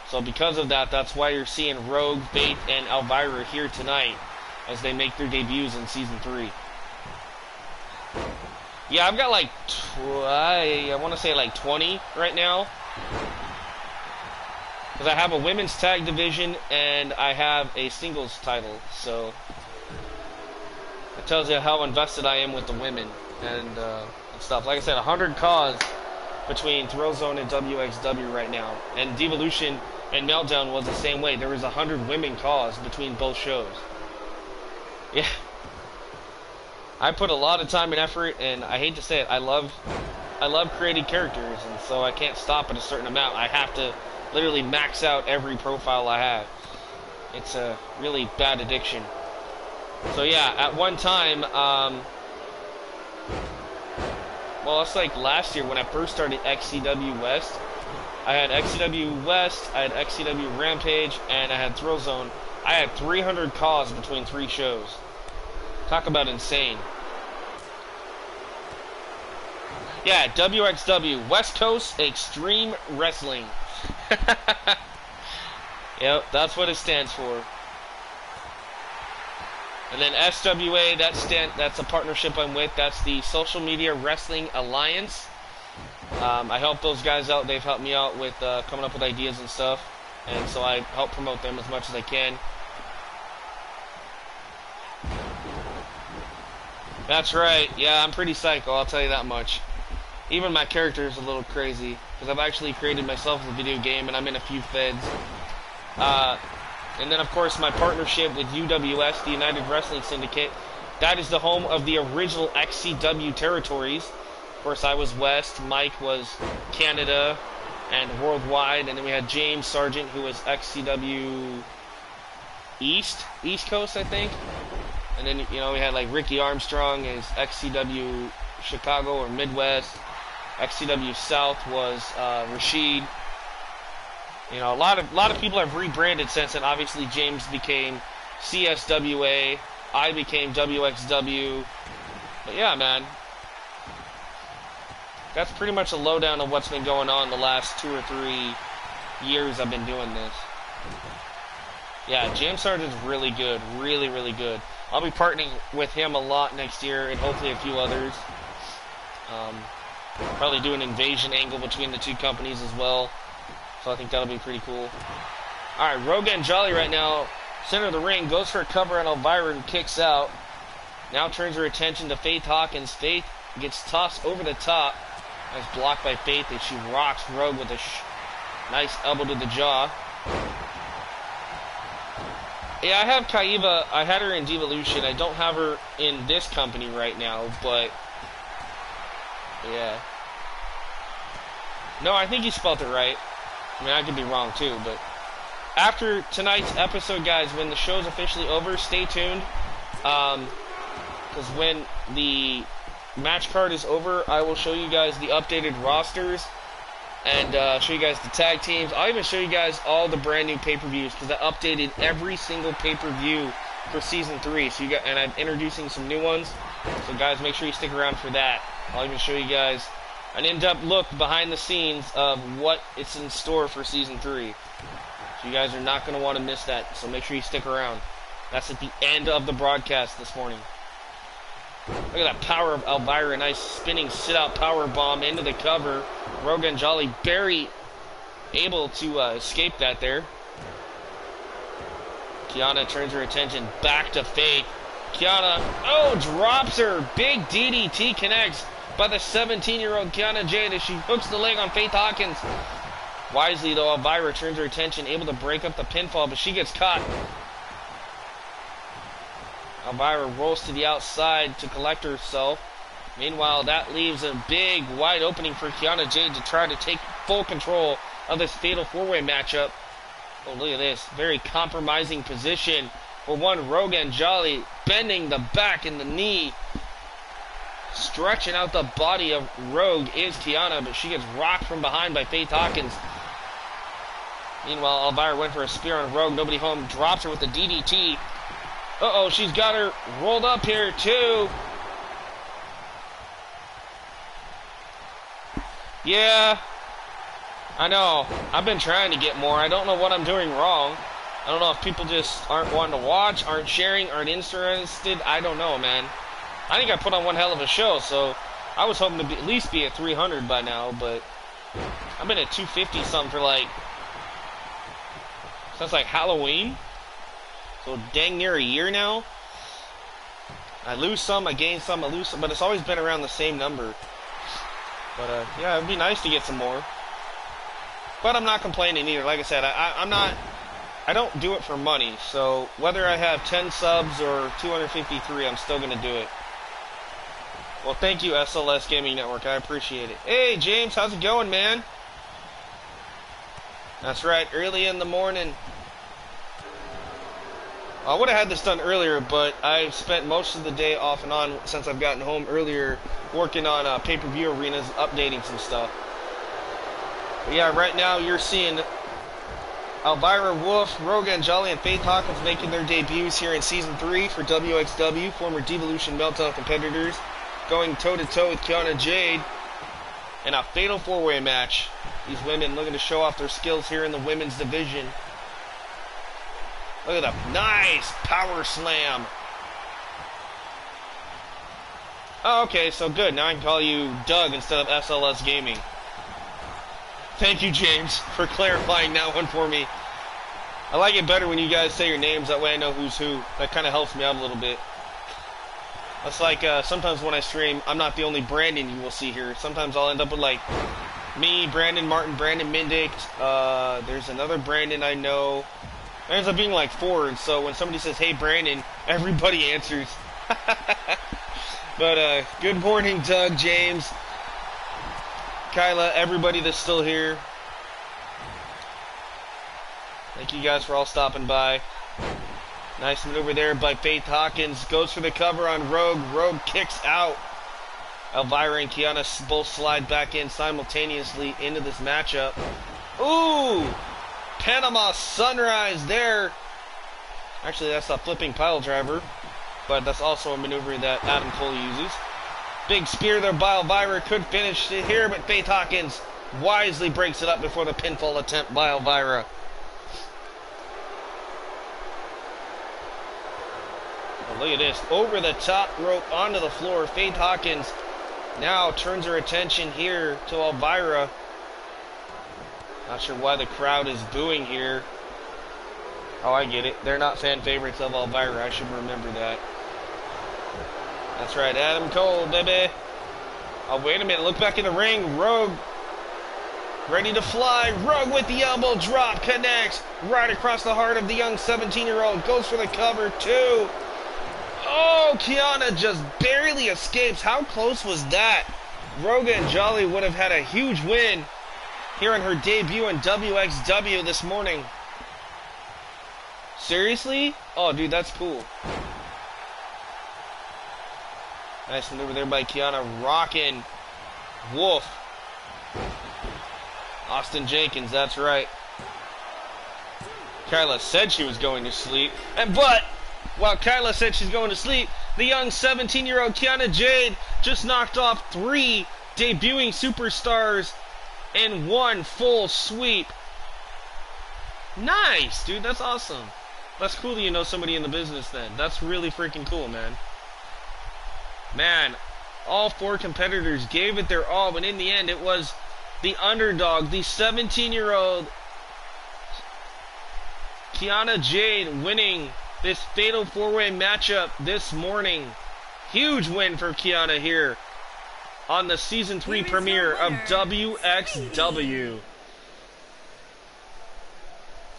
S1: So because of that, that's why you're seeing Rogue, Faith, and Elvira here tonight as they make their debuts in Season 3. Yeah, I've got like, I want to say like 20 right now. Because I have a women's tag division and I have a singles title. So it tells you how invested I am with the women and stuff. Like I said, 100 cause between thrillzone and WXW right now. And Devolution And Meltdown was the same way. There was 100 women calls between both shows. Yeah. I put a lot of time and effort, and I hate to say it, I love creating characters, and so I can't stop at a certain amount. I have to literally max out every profile I have. It's a really bad addiction. So yeah, at one time, well, it's like last year when I first started XCW West. I had XCW West, I had XCW Rampage, and I had Thrillzone. I had 300 calls between 3 shows. Talk about insane. Yeah, WXW, West Coast Extreme Wrestling. Yep, that's what it stands for. And then SWA, that's a partnership I'm with. That's the Social Media Wrestling Alliance. I help those guys out. They've helped me out with coming up with ideas and stuff. And so I help promote them as much as I can. That's right. Yeah, I'm pretty psycho, I'll tell you that much. Even my character is a little crazy, because I've actually created myself a video game, and I'm in a few feds. And then, of course, my partnership with UWS, the United Wrestling Syndicate. That is the home of the original XCW territories. Of course, I was West, Mike was Canada and worldwide, and then we had James Sargent, who was XCW East Coast, I think. And then, you know, we had like Ricky Armstrong is XCW Chicago or Midwest. XCW South was Rashid. You know, a lot of people have rebranded since then. Obviously, James became CSWA. I became WXW. But yeah, man. That's pretty much a lowdown of what's been going on the last 2 or 3 years I've been doing this. Yeah, James Sargent's really good. Really, really good. I'll be partnering with him a lot next year, and hopefully a few others. Probably do an invasion angle between the 2 companies as well. So I think that'll be pretty cool. Alright, Rogue and Jolly right now, center of the ring, goes for a cover on Elvira and kicks out. Now turns her attention to Faith Hawkins. Faith gets tossed over the top. Nice block by Faith as she rocks Rogue with a nice elbow to the jaw. Yeah, I have Kaiva. I had her in Divalution. I don't have her in this company right now, but yeah. No, I think you spelled it right. I mean, I could be wrong too, but after tonight's episode, guys, when the show's officially over, stay tuned. Because when the match card is over, I will show you guys the updated rosters and show you guys the tag teams. I'll even show you guys all the brand new pay-per-views because I updated every single pay-per-view for Season 3. So and I'm introducing some new ones. So guys, make sure you stick around for that. I'll even show you guys an in-depth look behind the scenes of what is in store for Season 3. So you guys are not going to want to miss that. So make sure you stick around. That's at the end of the broadcast this morning. Look at that power of Elvira. Nice spinning sit-out power bomb into the cover. Rogue and Jolly barely able to escape that there. Kiana turns her attention back to Faith. Kiana, drops her. Big DDT connects by the 17-year-old Kiana Jade as she hooks the leg on Faith Hawkins. Wisely, though, Elvira turns her attention, able to break up the pinfall, but she gets caught. Elvira rolls to the outside to collect herself. Meanwhile, that leaves a big, wide opening for Kiana Jade to try to take full control of this fatal 4-way matchup. Oh, look at this. Very compromising position for one Rogue and Jolly, bending the back and the knee. Stretching out the body of Rogue is Kiana, but she gets rocked from behind by Faith Hawkins. Meanwhile, Elvira went for a spear on Rogue. Nobody home. Drops her with the DDT. Uh-oh, she's got her rolled up here, too. Yeah, I know. I've been trying to get more. I don't know what I'm doing wrong. I don't know if people just aren't wanting to watch, aren't sharing, aren't interested. I don't know, man. I think I put on one hell of a show, so I was hoping to at least be at 300 by now, but I've been at 250 something for since Halloween. So dang near a year now. I lose some, I gain some, I lose some, but it's always been around the same number. But yeah, it'd be nice to get some more. But I'm not complaining either. Like I said, I don't do it for money. So whether I have 10 subs or 253, I'm still going to do it. Well, thank you, SLS Gaming Network. I appreciate it. Hey, James, how's it going, man? That's right, early in the morning. I would have had this done earlier, but I've spent most of the day off and on since I've gotten home earlier working on pay-per-view arenas, updating some stuff. But yeah, right now you're seeing Elvira, Wolf, Roga, and Jolly, and Faith Hawkins making their debuts here in Season 3 for WXW, former Divalution Meltdown competitors, going toe-to-toe with Kiana Jade in a fatal four-way match. These women looking to show off their skills here in the women's division. Look at that nice power slam. Oh, okay, so good. Now I can call you Doug instead of SLS Gaming. Thank you, James, for clarifying that one for me. I like it better when you guys say your names. That way I know who's who. That kind of helps me out a little bit. That's like sometimes when I stream, I'm not the only Brandon you will see here. Sometimes I'll end up with like me, Brandon Martin, Brandon Mindict. There's another Brandon I know. There ends up being like 4, so when somebody says, hey, Brandon, everybody answers. But, good morning, Doug, James, Kyla, everybody that's still here. Thank you guys for all stopping by. Nice maneuver there by Faith Hawkins. Goes for the cover on Rogue. Rogue kicks out. Elvira and Kiana both slide back in simultaneously into this matchup. Ooh! Panama Sunrise there. Actually, that's a flipping pile driver, but that's also a maneuver that Adam Cole uses. Big spear there by Elvira. Could finish it here, but Faith Hawkins wisely breaks it up before the pinfall attempt by Elvira. Oh, look at this. Over the top rope onto the floor. Faith Hawkins now turns her attention here to Elvira. Not sure why the crowd is booing here. Oh, I get it. They're not fan favorites of Elvira. I should remember that. That's right, Adam Cole, baby. Oh, wait a minute. Look back in the ring. Rogue ready to fly. Rogue with the elbow drop. Connects right across the heart of the young 17-year-old. Goes for the cover, too. Oh, Kiana just barely escapes. How close was that? Roga and Jolly would have had a huge win here on her debut in WXW this morning. Seriously? Oh, dude, that's cool. Nice maneuver there by Kiana. Rockin' Wolf. Austin Jenkins, that's right. Kyla said she was going to sleep. But while Kyla said she's going to sleep, the young 17-year-old Kiana Jade just knocked off 3 debuting superstars in one full sweep. Nice, dude. That's awesome. That's cool that you know somebody in the business then. That's really freaking cool, man. Man, all 4 competitors gave it their all, but in the end it was the underdog, the 17-year-old Kiana Jade winning this fatal 4-way matchup this morning. Huge win for Kiana here on the Season 3 premiere of WXW.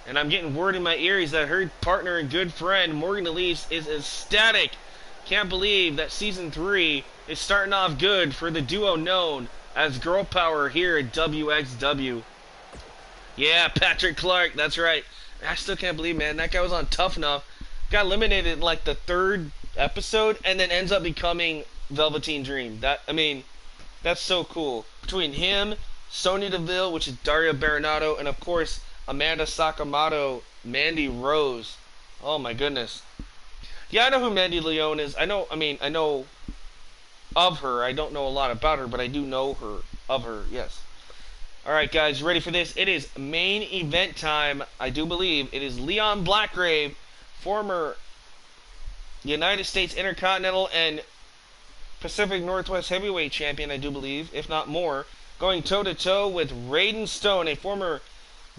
S1: And I'm getting word in my ears that her partner and good friend, Morgan Elise, is ecstatic. Can't believe that Season 3 is starting off good for the duo known as Girl Power here at WXW. Yeah, Patrick Clark, that's right. I still can't believe, man, that guy was on Tough Enough. Got eliminated in like the 3rd episode and then ends up becoming Velveteen Dream. That's so cool. Between him, Sonya Deville, which is Daria Baronato, and of course Amanda Sakamoto, Mandy Rose. Oh my goodness. Yeah, I know who Mandy Leone is. I know of her. I don't know a lot about her, but I do know of her, yes. Alright guys, you ready for this? It is main event time, I do believe. It is Leon Blackgrave, former United States Intercontinental and Pacific Northwest Heavyweight Champion, I do believe, if not more, going toe-to-toe with Raiden Stone, a former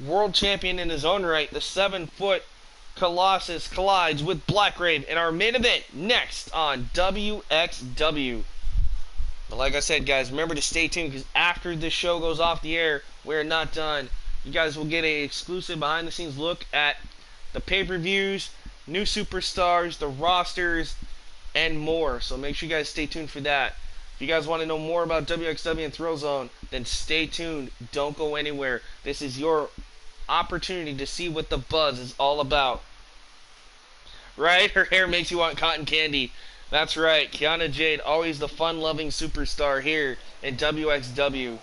S1: world champion in his own right. The 7-foot Colossus collides with Blackgrave in our main event next on WXW. But like I said, guys, remember to stay tuned because after this show goes off the air, we're not done. You guys will get a exclusive behind-the-scenes look at the pay-per-views, new superstars, the rosters, and more. So make sure you guys stay tuned for that. If you guys want to know more about WXW and Thrillzone, then stay tuned. Don't go anywhere. This is your opportunity to see what the buzz is all about. Right? Her hair makes you want cotton candy. That's right. Kiana Jade, always the fun-loving superstar here in WXW.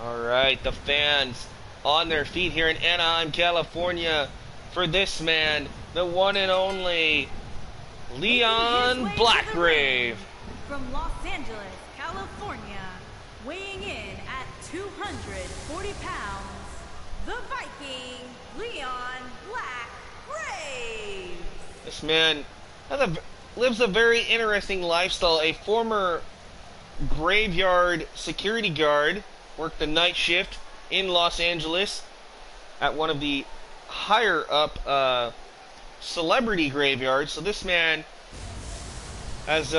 S1: Alright, the fans on their feet here in Anaheim, California for this man, the one and only Leon Blackgrave.
S2: From Los Angeles, California, weighing in at 240 pounds, the Viking, Leon Blackgrave.
S1: This man lives a very interesting lifestyle. A former graveyard security guard, worked the night shift in Los Angeles at one of the higher up celebrity graveyards. So this man has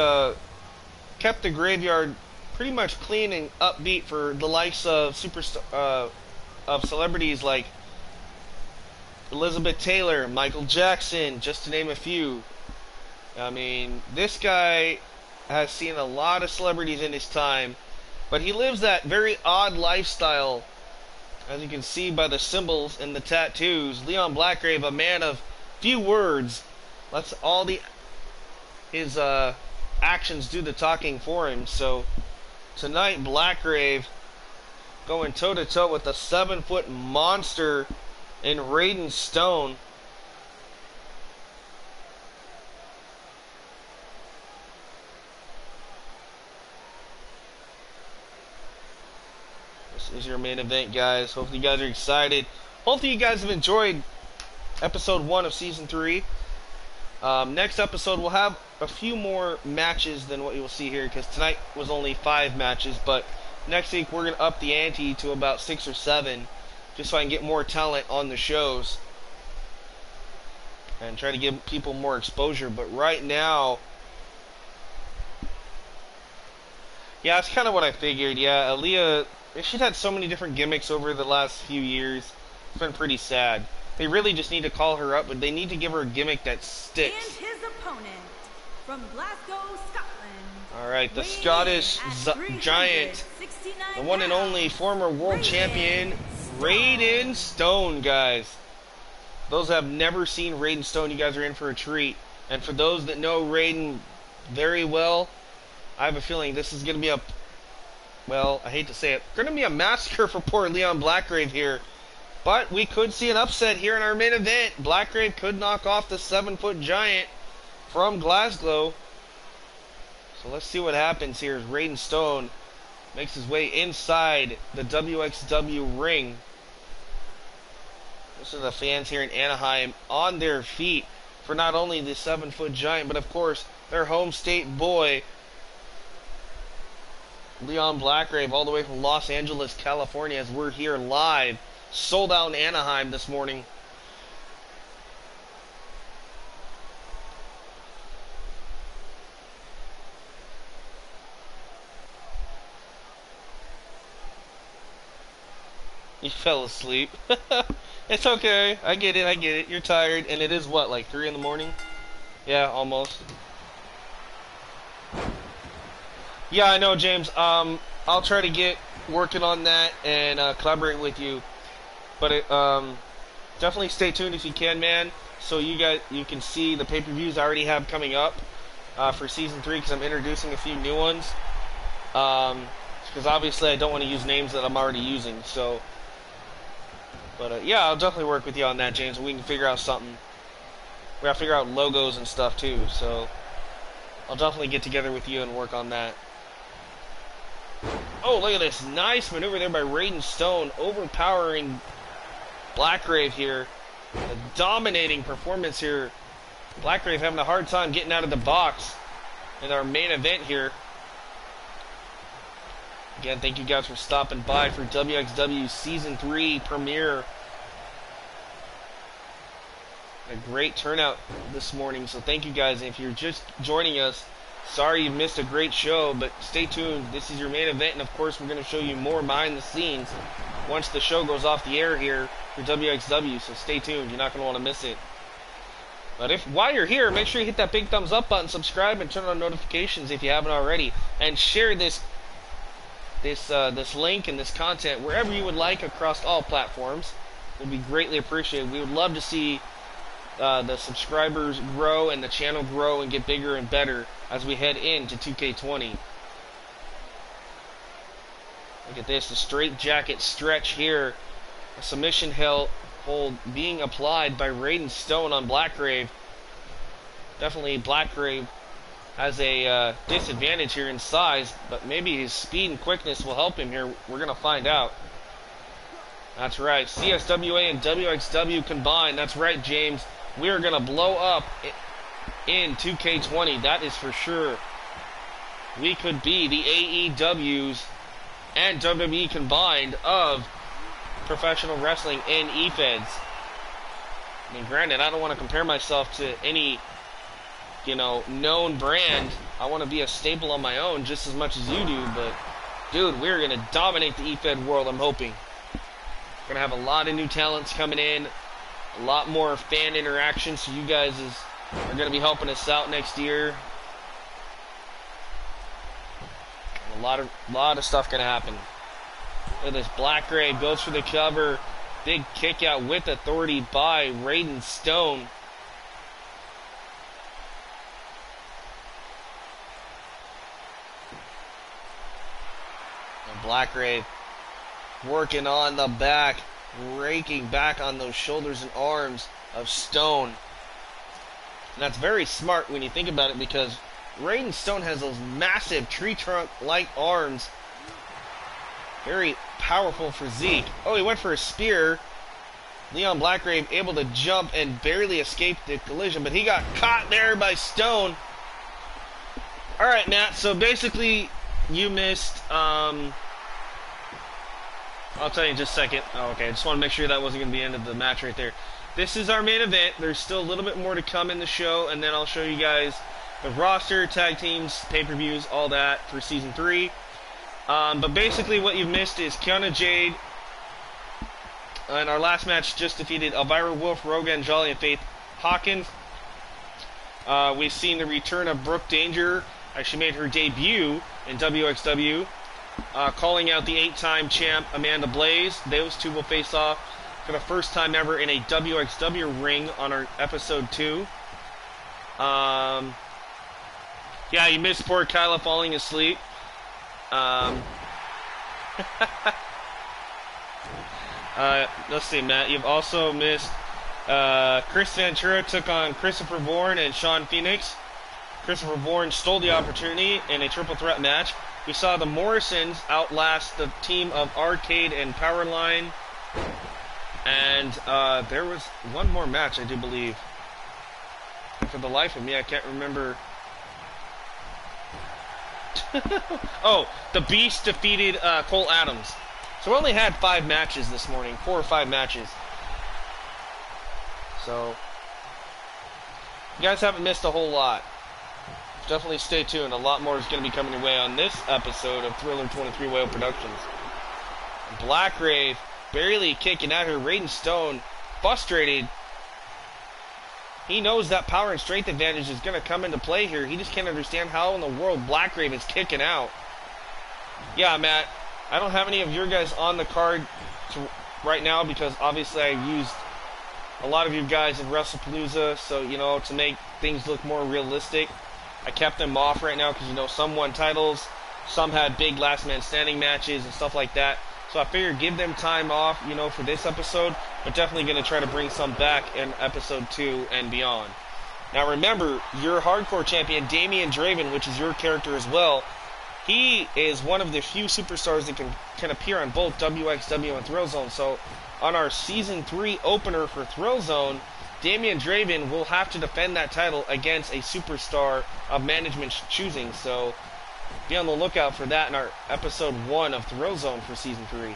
S1: kept the graveyard pretty much clean and upbeat for the likes of of celebrities like Elizabeth Taylor, Michael Jackson, just to name a few. I mean, this guy has seen a lot of celebrities in his time, but he lives that very odd lifestyle, as you can see by the symbols and the tattoos. Leon Blackgrave, a man of few words, lets all his actions do the talking for him. So tonight, Blackgrave going toe-to-toe with a 7-foot monster in Raiden Stone. This is your main event, guys. Hopefully you guys are excited. Hopefully you guys have enjoyed episode 1 of season 3. Next episode we'll have a few more matches than what you will see here, because tonight was only 5 matches, but next week we're going to up the ante to about 6 or 7, just so I can get more talent on the shows and try to give people more exposure. But right now, yeah, that's kind of what I figured. Yeah, Aaliyah, she's had so many different gimmicks over the last few years. It's been pretty sad. They really just need to call her up, but they need to give her a gimmick that sticks.
S2: And his opponent from Glasgow, Scotland.
S1: Alright, the Scottish Giant, the one and only former world champion, Raiden Stone, guys. Those that have never seen Raiden Stone, you guys are in for a treat. And for those that know Raiden very well, I have a feeling this is going to be a, well, I hate to say it, going to be a massacre for poor Leon Blackgrave here. But we could see an upset here in our main event. Blackgrave could knock off the 7-foot giant from Glasgow. So let's see what happens here as Raiden Stone makes his way inside the WXW ring. This is the fans here in Anaheim on their feet for not only the 7-foot giant, but of course their home state boy, Leon Blackgrave, all the way from Los Angeles, California, as we're here live, sold out in Anaheim this morning. You fell asleep. It's okay. I get it. You're tired. And it is what, like 3 in the morning? Yeah, almost. Yeah, I know, James. I'll try to get working on that and collaborate with you. But definitely stay tuned if you can, man. So you can see the pay-per-views I already have coming up for season 3, because I'm introducing a few new ones. Because obviously I don't want to use names that I'm already using. So. But yeah, I'll definitely work with you on that, James, and we can figure out something. We gotta figure out logos and stuff too, so I'll definitely get together with you and work on that. Oh, look at this nice maneuver there by Raiden Stone, overpowering Blackgrave here. A dominating performance here. Blackgrave having a hard time getting out of the box in our main event here. Again, thank you guys for stopping by for WXW Season 3 premiere. A great turnout this morning, so thank you guys. And if you're just joining us, Sorry you missed a great show, but stay tuned. This is your main event, and of course we're going to show you more behind the scenes once the show goes off the air here for WXW, so stay tuned. You're not going to want to miss it. But while you're here, make sure you hit that big thumbs up button, subscribe, and turn on notifications if you haven't already, and share this link and this content wherever you would like across all platforms. It would be greatly appreciated. We would love to see the subscribers grow and the channel grow and get bigger and better as we head into 2K20. Look at this, the straight jacket stretch here. A submission hold being applied by Raiden Stone on Blackgrave. Definitely Blackgrave has a disadvantage here in size, but maybe his speed and quickness will help him here. We're going to find out. That's right, CSWA and WXW combined. That's right, James. We are going to blow up in 2K20, that is for sure. We could be the AEWs and WWE combined of professional wrestling in EFEDs. I mean, granted, I don't want to compare myself to any, known brand. I want to be a staple on my own just as much as you do, but, dude, we're going to dominate the EFED world, I'm hoping. We're going to have a lot of new talents coming in, a lot more fan interaction, so you guys are going to be helping us out next year. A lot of stuff going to happen. Look at this, Blackgrave goes for the cover. Big kick out with authority by Raiden Stone. And Blackgrave working on the back, raking back on those shoulders and arms of Stone. And that's very smart when you think about it, because Raiden Stone has those massive tree trunk-like arms. Very powerful physique. Oh, he went for a spear. Leon Blackgrave able to jump and barely escape the collision, but he got caught there by Stone. Alright, Matt, so basically you missed, I'll tell you in just a second. Oh, okay, I just want to make sure that wasn't going to be the end of the match right there. This is our main event. There's still a little bit more to come in the show, and then I'll show you guys the roster, tag teams, pay-per-views, all that for Season 3. But basically what you've missed is Kiana Jade in our last match just defeated Elvira Wolf, Rogan Jolly, and Faith Hawkins. We've seen the return of Brooke Danger. She made her debut in WXW, calling out the 8-time champ Amanda Blaze. Those two will face off for the first time ever in a WXW ring on our episode 2. Yeah, you missed poor Kyla falling asleep. Let's see, Matt. You've also missed Chris Ventura took on Christopher Vaughan and Sean Phoenix. Christopher Vaughan stole the opportunity in a triple threat match. We saw the Morrisons outlast the team of Arcade and Powerline. And there was one more match, I do believe. For the life of me, I can't remember. Oh, the Beast defeated Cole Adams. So we only had 5 matches this morning, 4 or 5 matches. So you guys haven't missed a whole lot. Definitely stay tuned. A lot more is going to be coming your way on this episode of Thriller 23 Whale Productions. Blackgrave barely kicking at her. Raiden Stone frustrated. He knows that power and strength advantage is going to come into play here. He just can't understand how in the world Blackgrave is kicking out. Yeah, Matt, I don't have any of your guys on the card right now because obviously I used a lot of you guys in WrestlePalooza, so, to make things look more realistic, I kept them off right now because, some won titles, some had big last man standing matches and stuff like that. So I figured give them time off, for this episode, but definitely going to try to bring some back in episode 2 and beyond. Now remember, your hardcore champion, Damian Draven, which is your character as well, he is one of the few superstars that can appear on both WXW and thrillzone. So on our Season 3 opener for thrillzone, Damian Draven will have to defend that title against a superstar of management's choosing. So be on the lookout for that in our episode 1 of thrillzone for Season 3.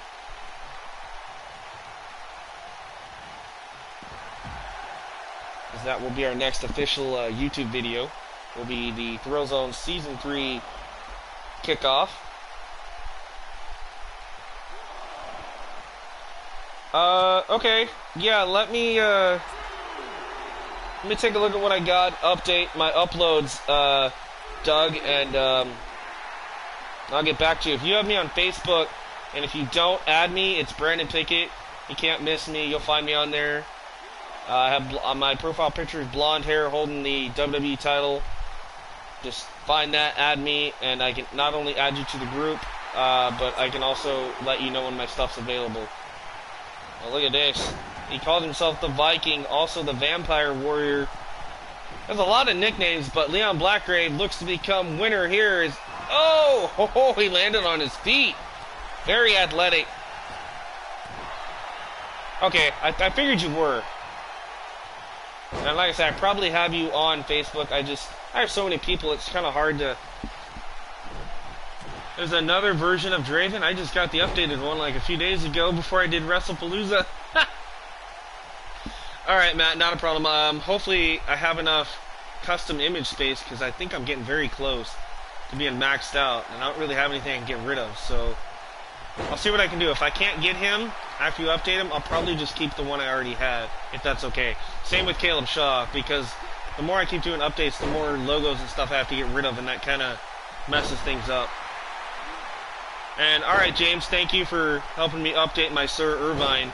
S1: As that will be our next official YouTube video. will be the Thrill Zone Season 3 kickoff. Okay. Yeah, let me take a look at what I got, update my uploads, Doug, and I'll get back to you. If you have me on Facebook, and if you don't add me, it's Brandon Pickett. You can't miss me. You'll find me on there. I have my profile picture is blonde hair holding the WWE title. Just find that, add me, and I can not only add you to the group, but I can also let you know when my stuff's available. Oh, look at this. He called himself the Viking, also the Vampire Warrior. There's a lot of nicknames, but Leon Blackgrave looks to become winner here. Oh, he landed on his feet. Very athletic. Okay, I figured you were. And like I said, I probably have you on Facebook. I have so many people, it's kind of hard to... There's another version of Draven. I just got the updated one like a few days ago before I did WrestlePalooza. Alright, Matt, not a problem. Hopefully I have enough custom image space, because I think I'm getting very close to being maxed out, and I don't really have anything I can get rid of, so I'll see what I can do. If I can't get him after you update him, I'll probably just keep the one I already had, if that's okay. Same with Caleb Shaw, because the more I keep doing updates, the more logos and stuff I have to get rid of, and that kind of messes things up. And alright, James, thank you for helping me update my Sir Irvine.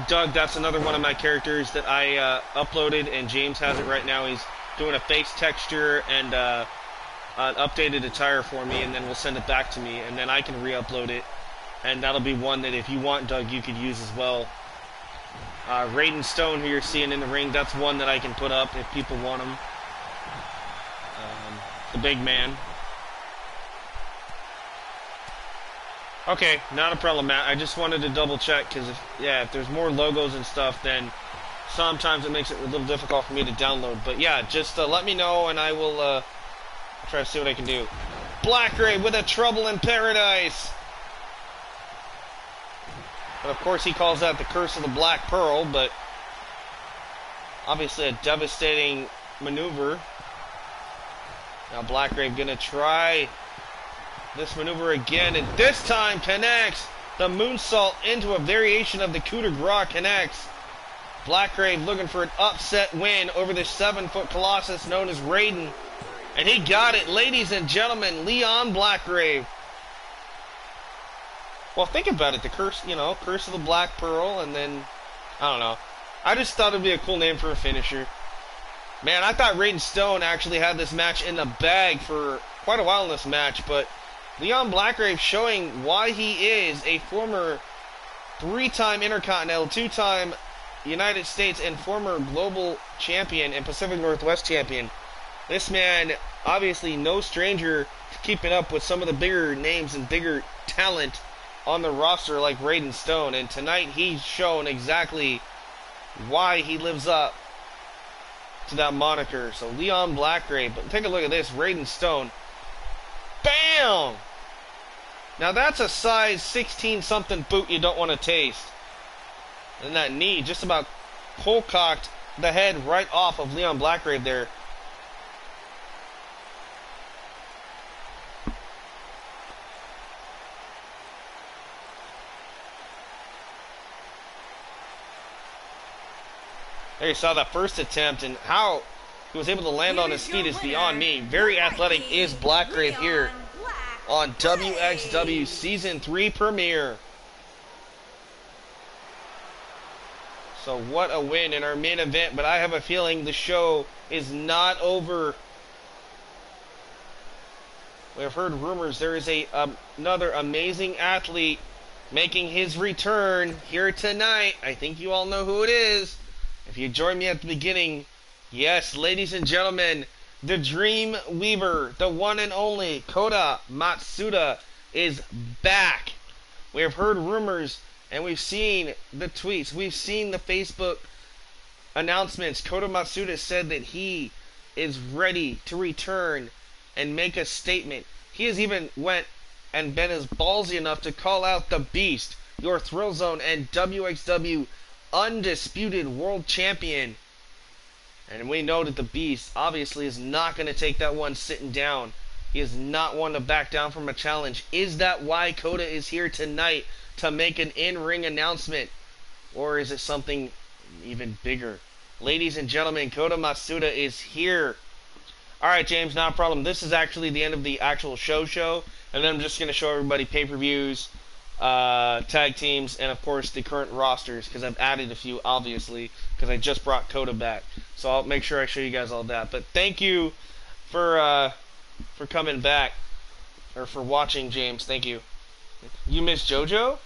S1: Doug, that's another one of my characters that I uploaded, and James has it right now. He's doing a face texture and an updated attire for me, and then we'll send it back to me, and then I can re-upload it. And that'll be one that if you want, Doug, you could use as well. Raiden Stone, who you're seeing in the ring, that's one that I can put up if people want him. The big man. Okay, not a problem, Matt. I just wanted to double check, because if there's more logos and stuff, then sometimes it makes it a little difficult for me to download. But yeah, just let me know, and I will try to see what I can do. Blackgrave with a Trouble in Paradise. But of course he calls that the Curse of the Black Pearl, but obviously a devastating maneuver. Now Blackgrave gonna try this maneuver again, and this time connects. The moonsault into a variation of the coup de grace connects. Blackgrave looking for an upset win over the 7-foot colossus known as Raiden. And he got it, ladies and gentlemen, Leon Blackgrave. Well, think about it, the curse, Curse of the Black Pearl, and then, I don't know. I just thought it'd be a cool name for a finisher. Man, I thought Raiden Stone actually had this match in the bag for quite a while in this match, but Leon Blackgrave showing why he is a former 3-time Intercontinental, 2-time United States, and former global champion and Pacific Northwest champion. This man, obviously no stranger to keeping up with some of the bigger names and bigger talent on the roster like Raiden Stone. And tonight he's shown exactly why he lives up to that moniker. So Leon Blackgrave, but take a look at this, Raiden Stone. Bam! Now that's a size 16-something boot you don't want to taste. And that knee just about cold-cocked the head right off of Leon Blackgrave there. There you saw that first attempt, and how he was able to land on his feet is beyond me. Very athletic is Blackgrave here on WXW Season 3 premiere. So what a win in our main event, but I have a feeling the show is not over. We have heard rumors there is another amazing athlete making his return here tonight. I think you all know who it is. If you joined me at the beginning, yes, ladies and gentlemen, the Dream Weaver, the one and only Kota Matsuda is back. We have heard rumors and we've seen the tweets, we've seen the Facebook announcements. Kota Matsuda said that he is ready to return and make a statement. He has even went and been as ballsy enough to call out the Beast, your Thrill Zone and WXW Undisputed World Champion. And we know that the Beast obviously is not going to take that one sitting down. He is not one to back down from a challenge. Is that why Kota is here tonight, to make an in-ring announcement? Or is it something even bigger? Ladies and gentlemen, Kota Masuda is here. Alright, James, not a problem. This is actually the end of the actual show. And then I'm just going to show everybody pay-per-views, tag teams, and of course the current rosters, because I've added a few, obviously, because I just brought Kota back. So I'll make sure I show you guys all that. But thank you for coming back, or for watching, James. Thank you. You miss JoJo?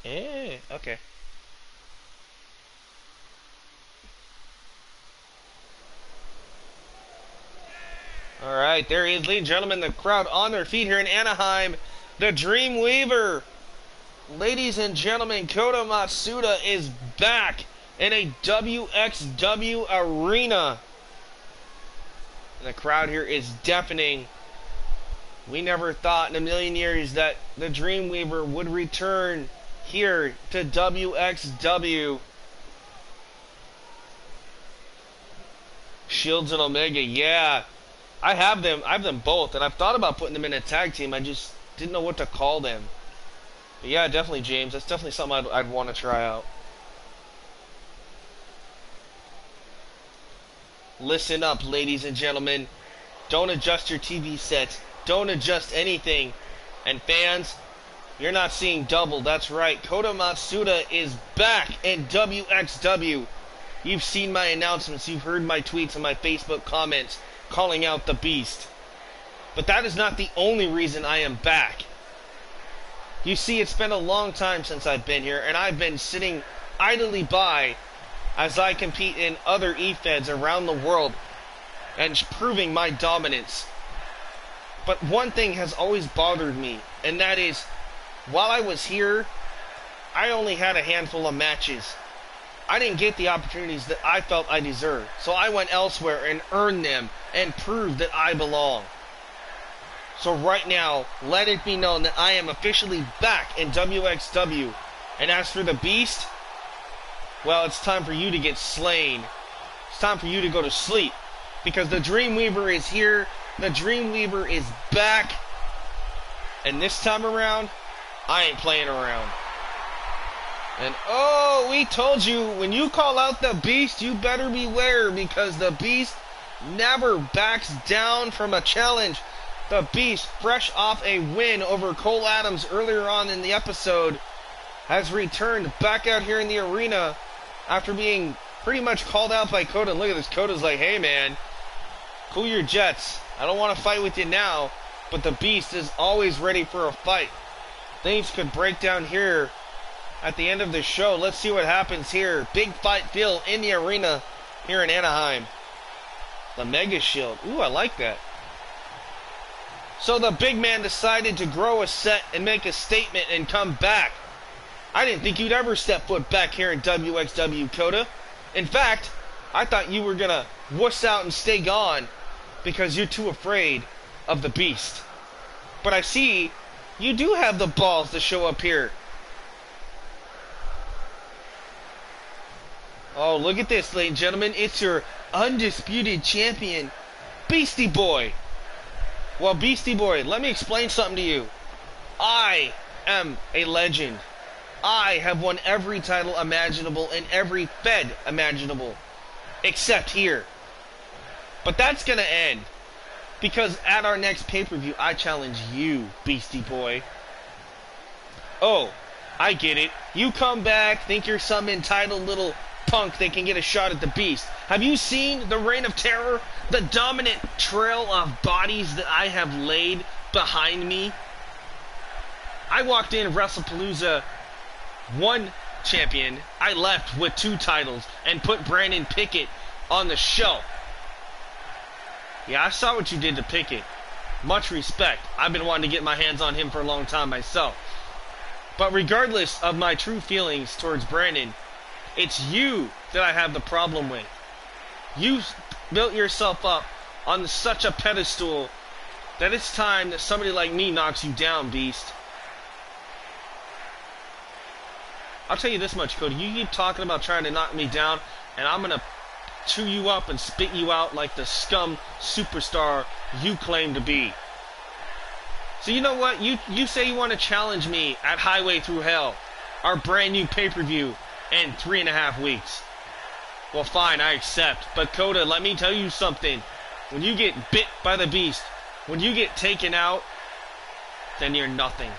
S1: Eh, okay. Alright, there he is, ladies and gentlemen, the crowd on their feet here in Anaheim. The Dreamweaver. Ladies and gentlemen, Kota Masuda is back in a WXW arena. And the crowd here is deafening. We never thought in a million years that the Dreamweaver would return here to WXW. Shields and Omega, yeah. I have them both, and I've thought about putting them in a tag team. I just didn't know what to call them. But yeah, definitely, James. That's definitely something I'd want to try out. Listen up, ladies and gentlemen. Don't adjust your TV sets. Don't adjust anything. And fans, you're not seeing double. That's right. Kota Masuda is back in WXW. You've seen my announcements. You've heard my tweets and my Facebook comments calling out the Beast. But that is not the only reason I am back. You see, it's been a long time since I've been here, and I've been sitting idly by as I compete in other E-Feds around the world and proving my dominance. But one thing has always bothered me, and that is, while I was here, I only had a handful of matches. I didn't get the opportunities that I felt I deserved, so I went elsewhere and earned them and proved that I belong. So right now, let it be known that I am officially back in WXW. And as for the Beast, well, it's time for you to get slain. It's time for you to go to sleep. Because the Dreamweaver is here. The Dreamweaver is back. And this time around, I ain't playing around. And oh, we told you, when you call out the Beast, you better beware, because the Beast never backs down from a challenge. The Beast, fresh off a win over Cole Adams earlier on in the episode, has returned back out here in the arena after being pretty much called out by Kota. And look at this, Kota's like, hey man, cool your jets. I don't want to fight with you now, but the Beast is always ready for a fight. Things could break down here at the end of the show. Let's see what happens here. Big fight feel in the arena here in Anaheim. The Mega Shield. Ooh, I like that. So the big man decided to grow a set and make a statement and come back. I didn't think you'd ever step foot back here in WXW, Kota. In fact, I thought you were gonna wuss out and stay gone because you're too afraid of the Beast. But I see you do have the balls to show up here. Oh, look at this, ladies and gentlemen. It's your undisputed champion, Beastie Boy. Well, Beastie Boy, let me explain something to you. I am a legend. I have won every title imaginable in every Fed imaginable, except here. But that's gonna end, because at our next pay-per-view, I challenge you, Beastie Boy. Oh, I get it. You come back, think you're some entitled little punk that can get a shot at the Beast. Have you seen the Reign of Terror? The dominant trail of bodies that I have laid behind me? I walked in WrestlePalooza one champion. I left with 2 titles and put Brandon Pickett on the shelf. Yeah, I saw what you did to Pickett. Much respect. I've been wanting to get my hands on him for a long time myself. But regardless of my true feelings towards Brandon, it's you that I have the problem with. You built yourself up on such a pedestal that it's time that somebody like me knocks you down, Beast. I'll tell you this much, Cody. You keep talking about trying to knock me down, and I'm gonna chew you up and spit you out like the scum superstar you claim to be. So you know what? You say you want to challenge me at Highway Through Hell, our brand new pay-per-view in 3.5 weeks. Well, fine, I accept. But Kota, let me tell you something. When you get bit by the beast, when you get taken out, then you're nothing.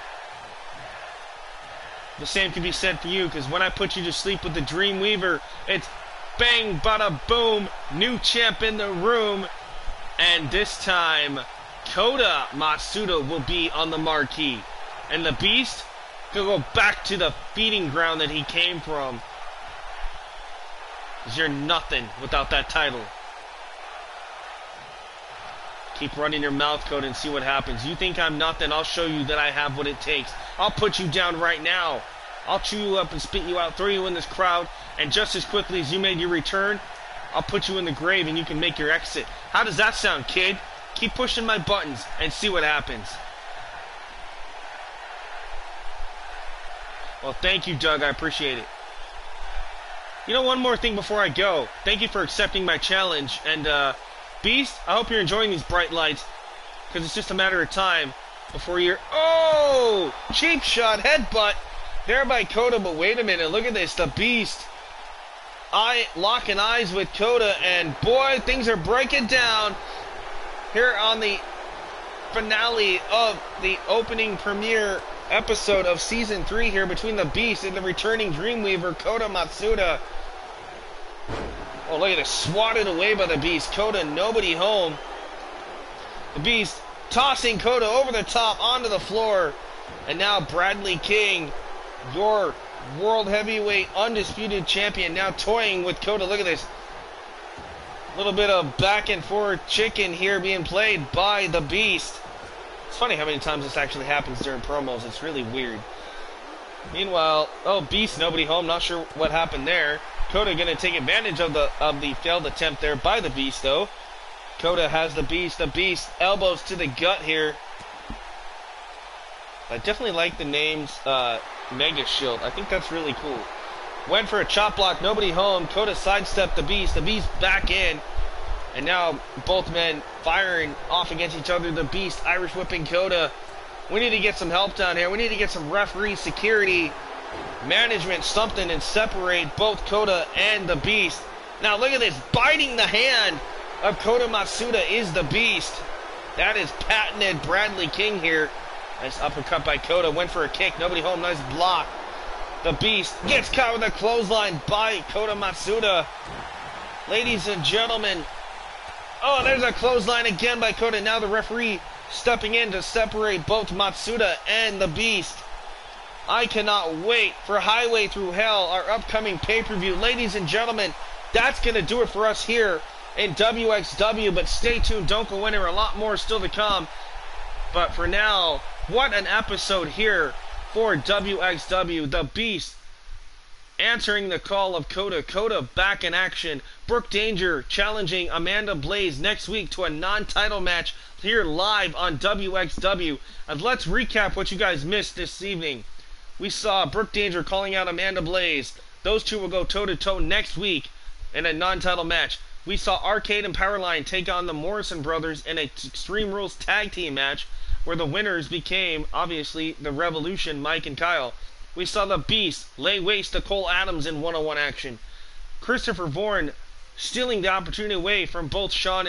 S1: The same can be said for you, because when I put you to sleep with the Dreamweaver, it's bang, bada, boom, new champ in the room. And this time, Kota Matsuda will be on the marquee. And the beast will go back to the feeding ground that he came from. Because you're nothing without that title. Keep running your mouth, Kota, and see what happens. You think I'm nothing, I'll show you that I have what it takes. I'll put you down right now. I'll chew you up and spit you out, throw you in this crowd, and just as quickly as you made your return, I'll put you in the grave and you can make your exit. How does that sound, kid? Keep pushing my buttons and see what happens. Well, thank you, Doug. I appreciate it. You know, one more thing before I go. Thank you for accepting my challenge. And, Beast, I hope you're enjoying these bright lights, because it's just a matter of time before you're... Oh! Cheap shot, headbutt there by Kota, but wait a minute. Look at this. The Beast locking eyes with Kota, and boy, things are breaking down here on the finale of the opening premiere episode of Season 3 here between the Beast and the returning Dreamweaver, Kota Matsuda. Oh, look at this. Swatted away by the Beast. Kota, nobody home. The Beast tossing Kota over the top onto the floor. And now Bradley King, your World Heavyweight Undisputed Champion, now toying with Kota. Look at this. A little bit of back and forth chicken here being played by the Beast. It's funny how many times this actually happens during promos. It's really weird. Meanwhile, oh, Beast, nobody home. Not sure what happened there. Kota going to take advantage of the failed attempt there by the Beast, though. Kota has the Beast. The Beast elbows to the gut here. I definitely like the names Mega Shield. I think that's really cool. Went for a chop block. Nobody home. Kota sidestepped the Beast. The Beast back in. And now both men firing off against each other. The Beast Irish whipping Kota. We need to get some help down here. We need to get some referee security, management, something, and separate both Kota and the Beast. Now look at this. Biting the hand of Kota Matsuda is the Beast. That is patented Bradley King here. Nice uppercut by Kota. Went for a kick. Nobody home. Nice block. The Beast gets caught with a clothesline by Kota Matsuda. Ladies and gentlemen. Oh, there's a clothesline again by Kota. Now the referee stepping in to separate both Matsuda and the Beast. I cannot wait for Highway Through Hell, our upcoming pay-per-view. Ladies and gentlemen, that's going to do it for us here in WXW. But stay tuned. Don't go anywhere. A lot more still to come. But for now, what an episode here for WXW. The Beast answering the call of Kota. Kota back in action. Brooke Danger challenging Amanda Blaze next week to a non-title match here live on WXW. And let's recap what you guys missed this evening. We saw Brooke Danger calling out Amanda Blaze. Those two will go toe-to-toe next week in a non-title match. We saw Arcade and Powerline take on the Morrison Brothers in a Extreme Rules tag team match where the winners became, obviously, the Revolution, Mike and Kyle. We saw the Beast lay waste to Cole Adams in one-on-one action. Christopher Vaughan stealing the opportunity away from both Sean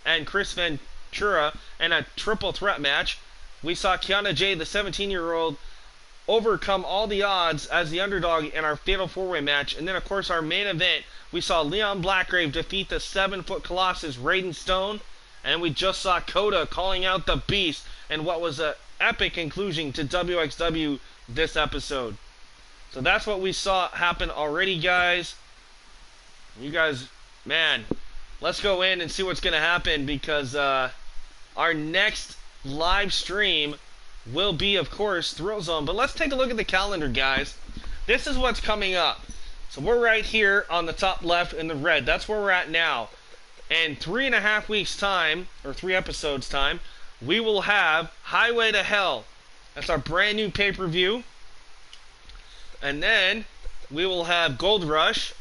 S1: and Chris Ventura in a triple threat match. We saw Kiana J, the 17-year-old, overcome all the odds as the underdog in our Fatal 4-Way match. And then, of course, our main event, we saw Leon Blackgrave defeat the 7-foot Colossus, Raiden Stone. And we just saw Kota calling out the Beast in what was an epic conclusion to WXW this episode. So that's what we saw happen already, guys. You guys, man, let's go in and see what's going to happen, because our next live stream will be, of course, Thrillzone. But let's take a look at the calendar, guys. This is what's coming up. So we're right here on the top left in the red. That's where we're at now. In 3.5 weeks' time, or 3 episodes' time, we will have Highway to Hell. That's our brand new pay-per-view. And then we will have Gold Rush,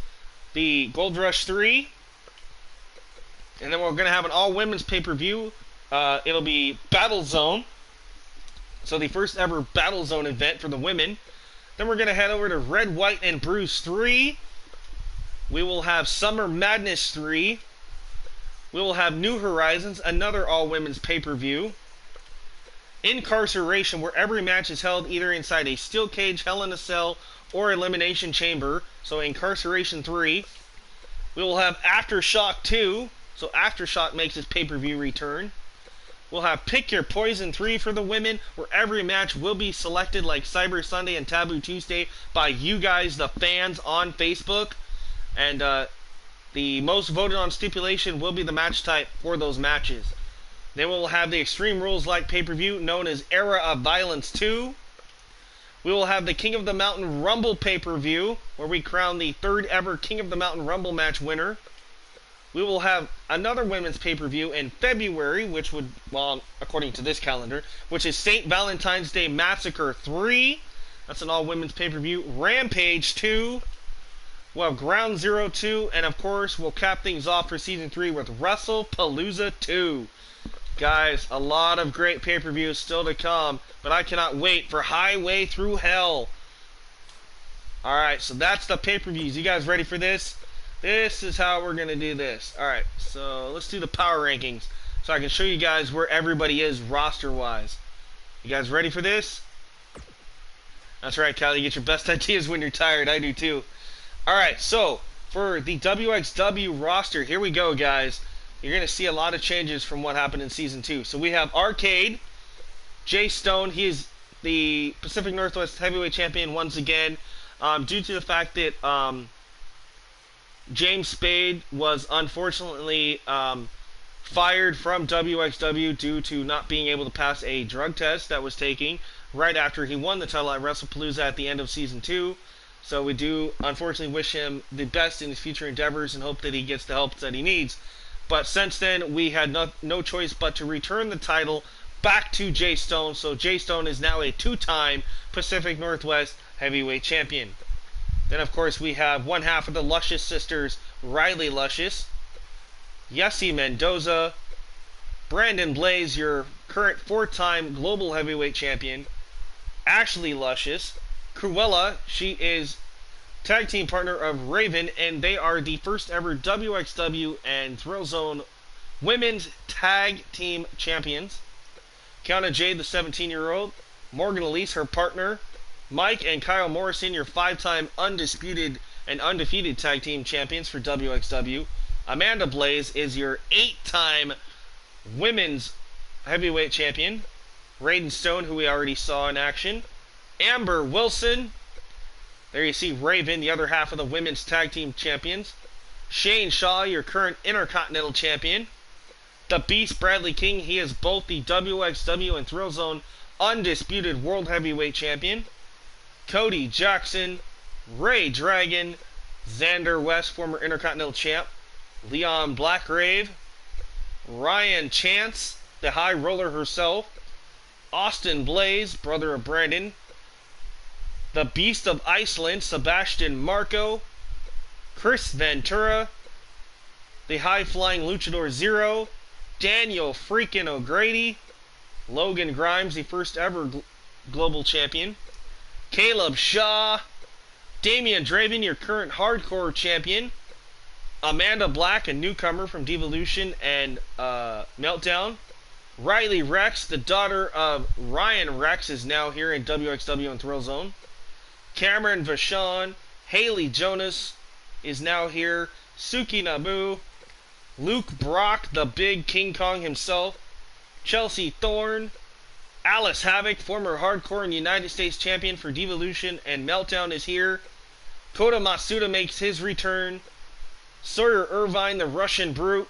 S1: the Gold Rush 3, And then we're going to have an all-women's pay-per-view. It'll be Battle Zone. So the first ever Battle Zone event for the women. Then we're going to head over to Red, White, and Bruce 3. We will have Summer Madness 3. We will have New Horizons, another all-women's pay-per-view. Incarceration, where every match is held either inside a steel cage, Hell in a Cell, or Elimination Chamber. So Incarceration 3. We will have Aftershock 2. So Aftershock makes its pay-per-view return. We'll have Pick Your Poison 3 for the women, where every match will be selected like Cyber Sunday and Taboo Tuesday by you guys, the fans, on Facebook. And the most voted on stipulation will be the match type for those matches. Then we'll have the Extreme Rules like pay-per-view known as Era of Violence 2. We will have the King of the Mountain Rumble pay-per-view, where we crown the third ever King of the Mountain Rumble match winner. We will have another women's pay-per-view in February, which would, well, according to this calendar, which is St. Valentine's Day Massacre 3. That's an all-women's pay-per-view. Rampage 2. We'll have Ground Zero 2. And, of course, we'll cap things off for Season 3 with WrestlePalooza 2. Guys, a lot of great pay-per-views still to come, but I cannot wait for Highway Through Hell. Alright, so that's the pay-per-views. You guys ready for this? This is how we're going to do this. Alright, so let's do the power rankings so I can show you guys where everybody is roster-wise. You guys ready for this? That's right, Cal. You get your best ideas when you're tired. I do too. Alright, so for the WXW roster, here we go, guys. You're going to see a lot of changes from what happened in Season 2. So we have Arcade, Jay Stone. He is the Pacific Northwest Heavyweight Champion once again. Due to the fact that James Spade was unfortunately fired from WXW due to not being able to pass a drug test that was taken right after he won the title at WrestlePalooza at the end of Season 2. So we do unfortunately wish him the best in his future endeavors and hope that he gets the help that he needs. But since then, we had no choice but to return the title back to Jay Stone. So Jay Stone is now a two-time Pacific Northwest Heavyweight Champion. Then, of course, we have one half of the Luscious Sisters, Riley Luscious, Yessie Mendoza, Brandon Blaze, your current four-time Global Heavyweight Champion, Ashley Luscious, Cruella, she is tag team partner of Raven, and they are the first ever WXW and thrillzone women's tag team champions. Kiana Jade, the 17-year-old, Morgan Elise, her partner, Mike and Kyle Morrison, your five-time undisputed and undefeated tag team champions for WXW. Amanda Blaze is your eight-time women's heavyweight champion. Raiden Stone, who we already saw in action. Amber Wilson. There you see Raven, the other half of the women's tag team champions. Shane Shaw, your current Intercontinental Champion. The Beast Bradley King, he is both the WXW and thrillzone undisputed World Heavyweight Champion. Cody Jackson, Ray Dragon, Xander West, former Intercontinental Champ, Leon Blackgrave, Ryan Chance, the High Roller herself, Austin Blaze, brother of Brandon, the Beast of Iceland, Sebastian Marco, Chris Ventura, the High Flying Luchador Zero, Daniel freaking O'Grady, Logan Grimes, the first ever global champion, Caleb Shaw, Damian Draven, your current hardcore champion, Amanda Black, a newcomer from Divalution and Meltdown, Riley Rex, the daughter of Ryan Rex, is now here in WXW and thrillzone, Cameron Vachon, Haley Jonas is now here, Suki Nabu, Luke Brock, the big King Kong himself, Chelsea Thorne, Alice Havoc, former hardcore and United States champion for Devolution and Meltdown, is here. Kota Masuda makes his return. Sawyer Irvine, the Russian Brute.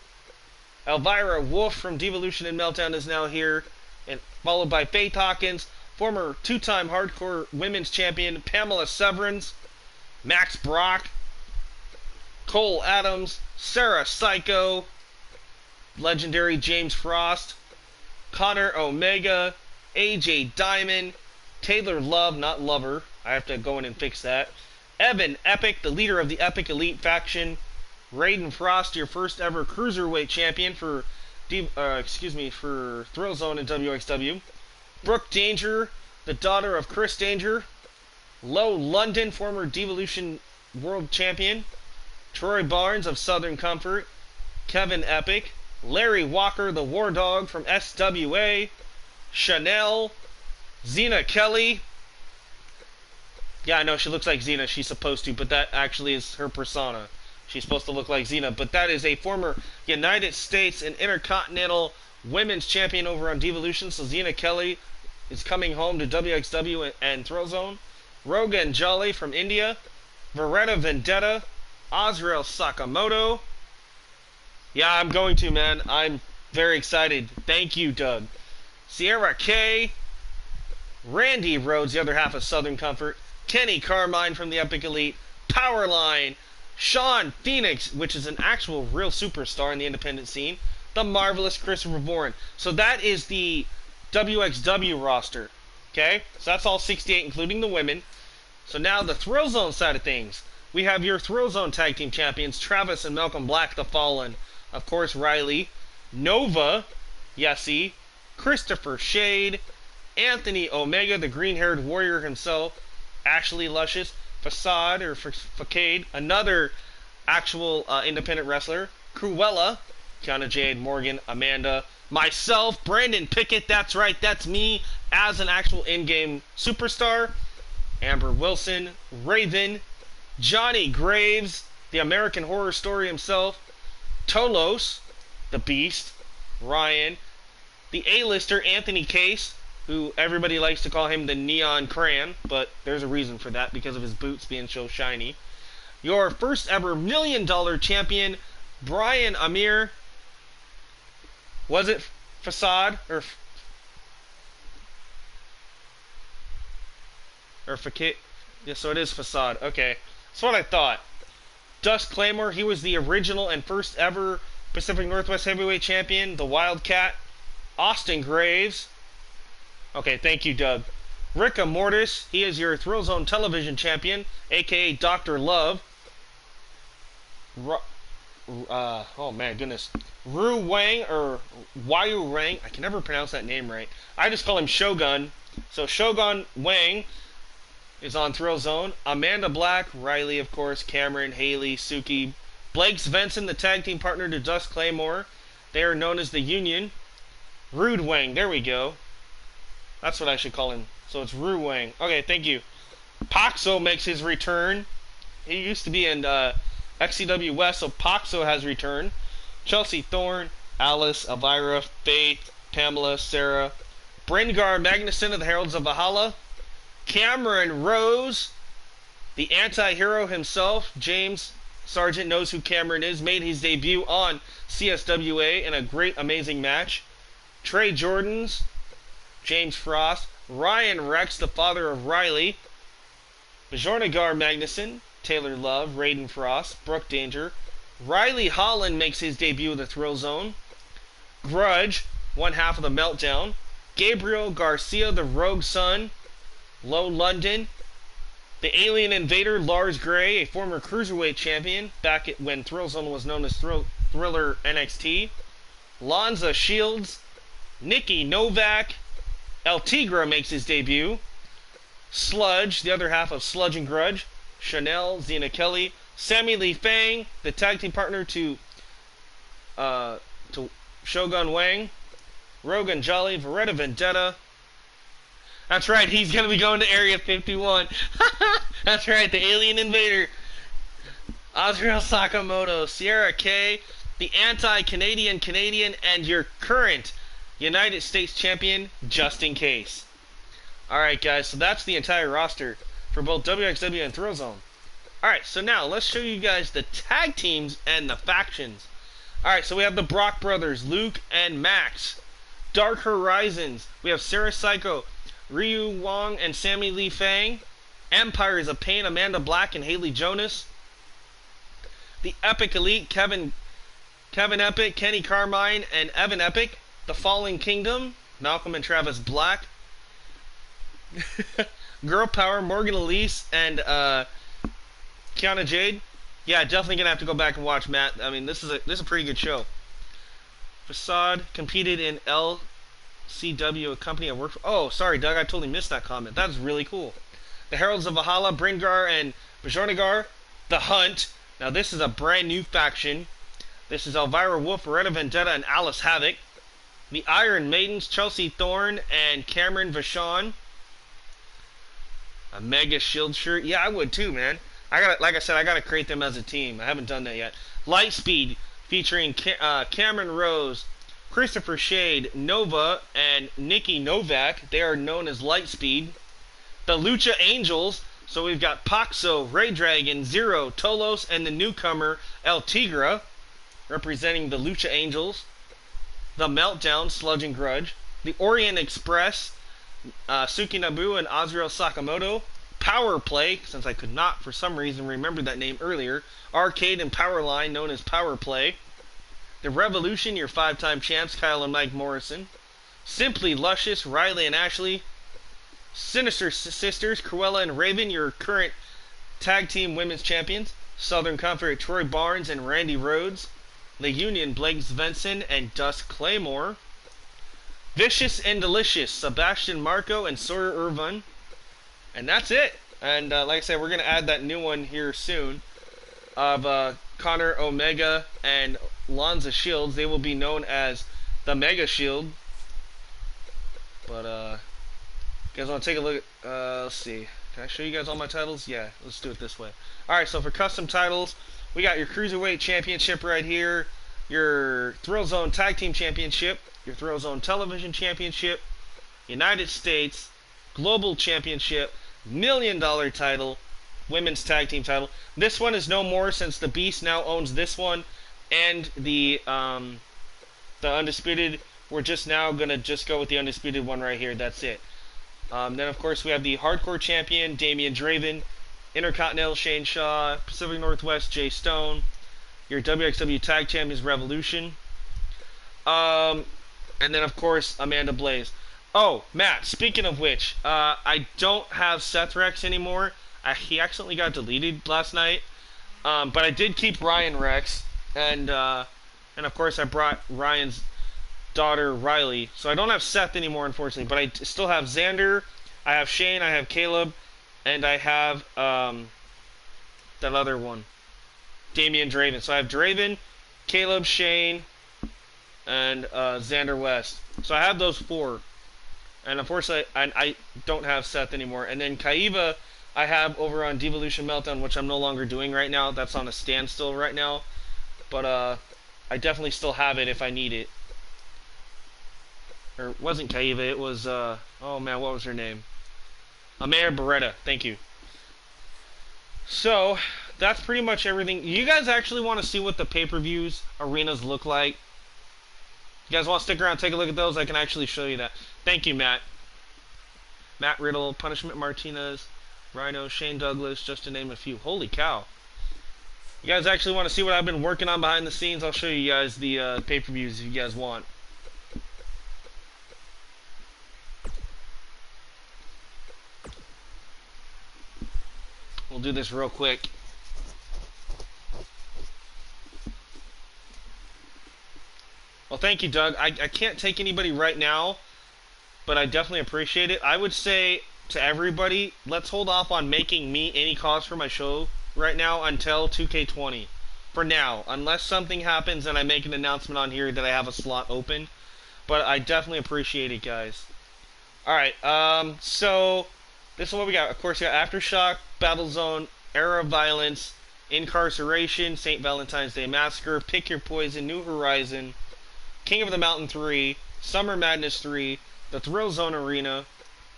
S1: Elvira Wolf from Devolution and Meltdown is now here. And followed by Faith Hawkins, former two-time hardcore women's champion Pamela Severance, Max Brock, Cole Adams, Sarah Psycho, legendary James Frost, Connor Omega, AJ Diamond, Taylor Love, not Lover, I have to go in and fix that, Evan Epic, the leader of the Epic Elite faction, Raiden Frost, your first ever cruiserweight champion for for thrillzone in WXW. Brooke Danger, the daughter of Chris Danger. Low London, former Divalution World Champion. Troy Barnes of Southern Comfort. Kevin Epic. Larry Walker, the War Dog from SWA. Chanel. Xena Kelly. Yeah, I know she looks like Xena. She's supposed to, but that actually is her persona. She's supposed to look like Xena, but that is a former United States and Intercontinental Women's Champion over on Divalution. So Xena Kelly is coming home to WXW and Thrillzone. Rogan Jolly from India. Veretta Vendetta. Azrael Sakamoto. Yeah, I'm going to, man. I'm very excited. Thank you, Doug. Sierra K. Randy Rhodes, the other half of Southern Comfort. Kenny Carmine from the Epic Elite. Powerline. Sean Phoenix, which is an actual real superstar in the independent scene. The Marvelous Christopher Bourne. So that is the WXW roster. Okay? So that's all 68, including the women. So now the Thrillzone side of things. We have your Thrillzone Tag Team Champions, Travis and Malcolm Black, the Fallen. Of course, Riley. Nova, Yessie. Christopher Shade. Anthony Omega, the green-haired warrior himself. Ashley Luscious. Facade, or Facade, another actual independent wrestler. Cruella. Kiana Jade, Morgan, Amanda. Myself, Brandon Pickett, that's right, that's me, as an actual in-game superstar. Amber Wilson. Raven. Johnny Graves, the American Horror Story himself. Tolos, the Beast. Ryan. The A-lister, Anthony Case, who everybody likes to call him the Neon Crayon, but there's a reason for that, because of his boots being so shiny. Your first ever $1 million champion, Brian Amir. Was it Facade? Or Facade? Yeah, so it is Facade. Okay. That's what I thought. Dust Claymore, he was the original and first ever Pacific Northwest Heavyweight Champion, the Wildcat. Austin Graves. Okay, thank you, Doug. Ricka Mortis, he is your Thrillzone Television Champion, aka Dr. Love. Oh man, goodness. Ru Wang, or Wyu Wang, I can never pronounce that name right. I just call him Shogun. So Shogun Wang is on Thrillzone. Amanda Black, Riley, of course, Cameron, Haley, Suki. Blake Svensson, the tag team partner to Dust Claymore. They are known as the Union. Rude Wang, there we go. That's what I should call him. So it's Ru Wang. Okay, thank you. Paxo makes his return. He used to be in XCW West, so Paxo has returned. Chelsea Thorne, Alice, Elvira, Faith, Pamela, Sarah. Bringar Magnuson of the Heralds of Valhalla. Cameron Rose, the anti-hero himself. James Sargent knows who Cameron is. Made his debut on CSWA in a great, amazing match. Trey Jordans. James Frost, Ryan Rex, the father of Riley, Bjornagar Magnuson, Taylor Love, Raiden Frost, Brooke Danger, Riley Holland makes his debut in the Thrillzone, Grudge, one half of the Meltdown, Gabriel Garcia, the Rogue Son, Low London, the Alien Invader, Lars Gray, a former Cruiserweight champion, back when Thrillzone was known as Thriller NXT, Lanza Shields, Nikki Novak, El Tigre makes his debut. Sludge, the other half of Sludge and Grudge. Chanel, Xena Kelly. Sammy Lee Fang, the tag team partner to Shogun Wang. Rogan Jolly, Veretta Vendetta. That's right, he's going to be going to Area 51. That's right, the Alien Invader. Azrael Sakamoto, Sierra K, the anti-Canadian Canadian, and your current United States Champion, just in case. Alright guys, so that's the entire roster for both WXW and Thrillzone. Alright, so now let's show you guys the tag teams and the factions. Alright, so we have the Brock Brothers, Luke and Max. Dark Horizons, we have Sarah Psycho, Ryu Wong and Sammy Lee Fang. Empire is a Pain, Amanda Black and Haley Jonas. The Epic Elite, Kevin Epic, Kenny Carmine, and Evan Epic. The Fallen Kingdom, Malcolm and Travis Black. Girl Power, Morgan Elise and Kiana Jade. Yeah, definitely gonna have to go back and watch, Matt. I mean, this is a pretty good show. Facade competed in LCW, a company I work for. Oh, sorry, Doug, I totally missed that comment. That's really cool. The Heralds of Valhalla, Bringar and Bajornagar, The Hunt. Now this is a brand new faction. This is Elvira Wolf, Beretta Vendetta, and Alice Havoc. The Iron Maidens, Chelsea Thorne and Cameron Vachon. A Mega Shield shirt. Yeah, I would too, man. Like I said, I gotta create them as a team. I haven't done that yet. Lightspeed, featuring Cameron Rose, Christopher Shade, Nova, and Nikki Novak. They are known as Lightspeed. The Lucha Angels. So we've got Paxo, Ray Dragon, Zero, Tolos, and the newcomer El Tigra, representing the Lucha Angels. The Meltdown, Sludge and Grudge. The Orient Express, Suki Nabu and Azrael Sakamoto. Power Play, since I could not for some reason remember that name earlier. Arcade and Power Line, known as Power Play. The Revolution, your 5-time champs, Kyle and Mike Morrison. Simply Luscious, Riley and Ashley. Sinister Sisters, Cruella and Raven, your current tag team women's champions. Southern Comfort, Troy Barnes and Randy Rhodes. The Union, Blake Svensson and Dust Claymore. Vicious and Delicious, Sebastian Marco and Sawyer Irvine. And that's it. And like I said, we're going to add that new one here soon of Connor Omega and Lanza Shields. They will be known as the Mega Shield. But, you guys want to take a look at, let's see. Can I show you guys all my titles? Yeah, let's do it this way. Alright, so for custom titles, we got your Cruiserweight Championship right here, your Thrillzone Tag Team Championship, your Thrillzone Television Championship, United States Global Championship, $1 million title, Women's Tag Team title. This one is no more since the Beast now owns this one, and the Undisputed. We're just now going to just go with the Undisputed one right here. That's it. Then, of course, we have the Hardcore Champion, Damian Draven, Intercontinental Shane Shaw, Pacific Northwest Jay Stone, your WXW Tag Champions Revolution, and then, of course, Amanda Blaze. Oh, Matt, speaking of which, I don't have Seth Rex anymore. He accidentally got deleted last night. But I did keep Ryan Rex. And of course, I brought Ryan's daughter, Riley. So I don't have Seth anymore, unfortunately. But I still have Xander, I have Shane, I have Caleb, and I have that other one, Damian Draven. So I have Draven, Caleb, Shane, and Xander West. So I have those 4. And unfortunately, I don't have Seth anymore. And then Kaiva, I have over on Divalution Meltdown, which I'm no longer doing right now. That's on a standstill right now. But I definitely still have it if I need it. Or it wasn't Kaiva, it was, oh man, what was her name? Amaya Beretta, thank you. So, that's pretty much everything. You guys actually want to see what the pay-per-views arenas look like? You guys want to stick around and take a look at those? I can actually show you that. Thank you, Matt. Matt Riddle, Punishment Martinez, Rhino, Shane Douglas, just to name a few. Holy cow. You guys actually want to see what I've been working on behind the scenes? I'll show you guys the pay-per-views if you guys want. We'll do this real quick. Well, thank you, Doug. I can't take anybody right now, but I definitely appreciate it. I would say to everybody, let's hold off on making me any calls for my show right now until 2K20. For now, unless something happens and I make an announcement on here that I have a slot open. But I definitely appreciate it, guys. Alright, so this is what we got. Of course, we got Aftershock, Battlezone, Era of Violence, Incarceration, St. Valentine's Day Massacre, Pick Your Poison, New Horizon, King of the Mountain 3, Summer Madness 3, the Thrillzone Arena,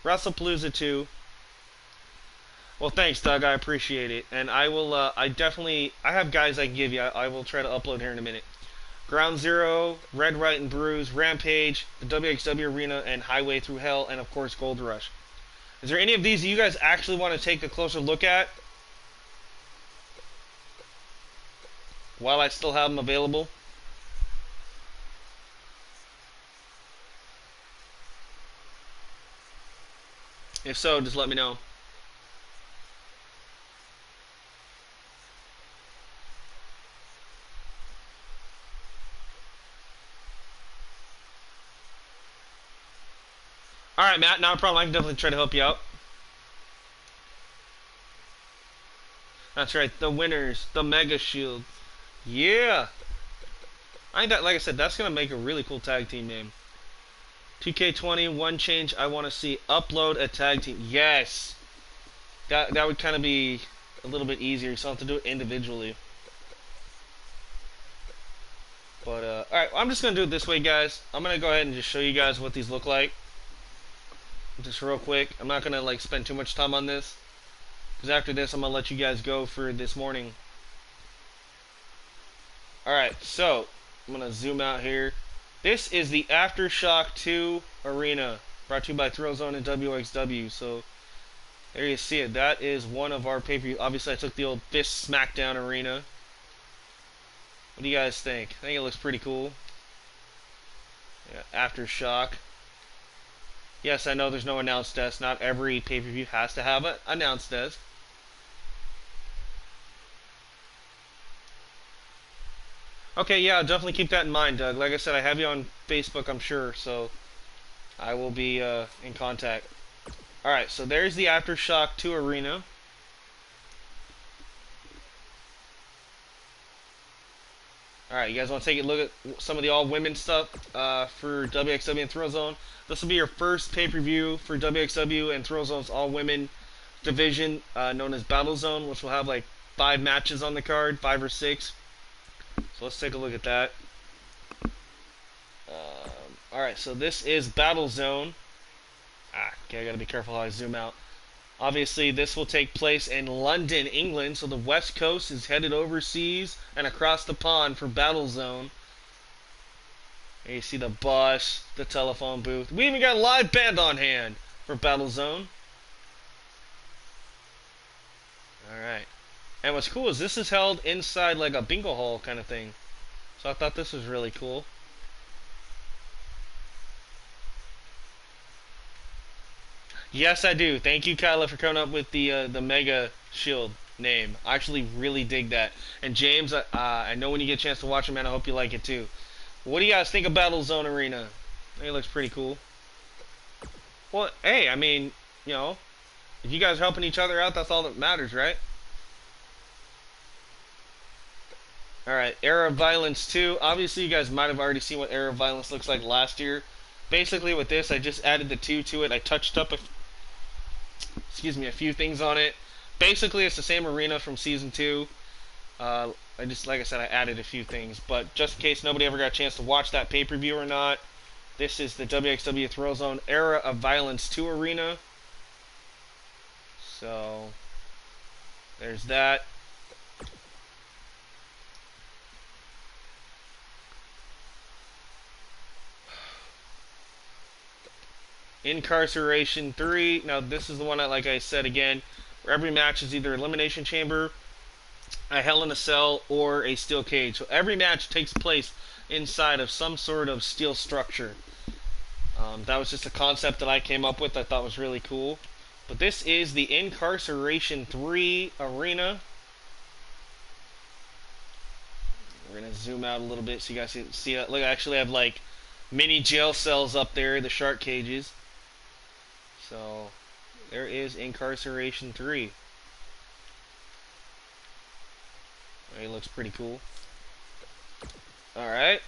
S1: WrestlePalooza 2. Well, thanks, Doug. I appreciate it. And I will, I have guys I can give you. I will try to upload here in a minute. Ground Zero, Red, Right, and Bruise, Rampage, the WXW Arena, and Highway Through Hell, and of course, Gold Rush. Is there any of these that you guys actually want to take a closer look at? While I still have them available? If so, just let me know. Alright, Matt, not a problem. I can definitely try to help you out. That's right, the winners, the Mega Shield. Yeah! I think that, like I said, that's going to make a really cool tag team name. 2K20, one change I want to see. Upload a tag team. Yes! That would kind of be a little bit easier. You still have to do it individually. But, alright, I'm just going to do it this way, guys. I'm going to go ahead and just show you guys what these look like. Just real quick. I'm not going to, like, spend too much time on this. Because after this, I'm going to let you guys go for this morning. Alright, so, I'm going to zoom out here. This is the Aftershock 2 Arena. Brought to you by Thrillzone and WXW. So, there you see it. That is one of our pay-per-view. Obviously, I took the old Fist Smackdown Arena. What do you guys think? I think it looks pretty cool. Yeah, Aftershock. Yes, I know there's no announced desk. Not every pay-per-view has to have an announced desk. Okay, yeah, I'll definitely keep that in mind, Doug. Like I said, I have you on Facebook, I'm sure, so I will be in contact. Alright, so there's the Aftershock 2 Arena. Alright, you guys want to take a look at some of the all-women stuff for WXW and Thrillzone. This will be your first pay-per-view for WXW and Thrillzone's all-women division known as Battlezone, which will have like 5 matches on the card, 5 or 6. So let's take a look at that. Alright, so this is Battlezone. Okay, I gotta be careful how I zoom out. Obviously, this will take place in London, England, so the West Coast is headed overseas and across the pond for Battlezone. Here you see the bus, the telephone booth. We even got a live band on hand for Battlezone. Alright. And what's cool is this is held inside like a bingo hall kind of thing. So I thought this was really cool. Yes, I do. Thank you, Kyla, for coming up with the Mega Shield name. I actually really dig that. And James, I know when you get a chance to watch it, man, I hope you like it too. What do you guys think of Battlezone Arena? I think it looks pretty cool. Well, hey, I mean, you know, if you guys are helping each other out, that's all that matters, right? Alright, Era of Violence 2. Obviously, you guys might have already seen what Era of Violence looks like last year. Basically, with this, I just added the 2 to it. I touched up a few things on it. Basically, it's the same arena from Season 2. Like I said, I added a few things. But just in case nobody ever got a chance to watch that pay-per-view or not, this is the WXW Thrillzone Era of Violence 2 Arena. So, there's that. Incarceration 3. Now this is the one that, like I said again, where every match is either Elimination Chamber, a Hell in a Cell, or a steel cage. So every match takes place inside of some sort of steel structure. That was just a concept that I came up with I thought was really cool. But this is the Incarceration 3 Arena. We're going to zoom out a little bit so you guys can see that. Look, I actually have like mini jail cells up there, the shark cages. So, there is Incarceration 3. It looks pretty cool. Alright.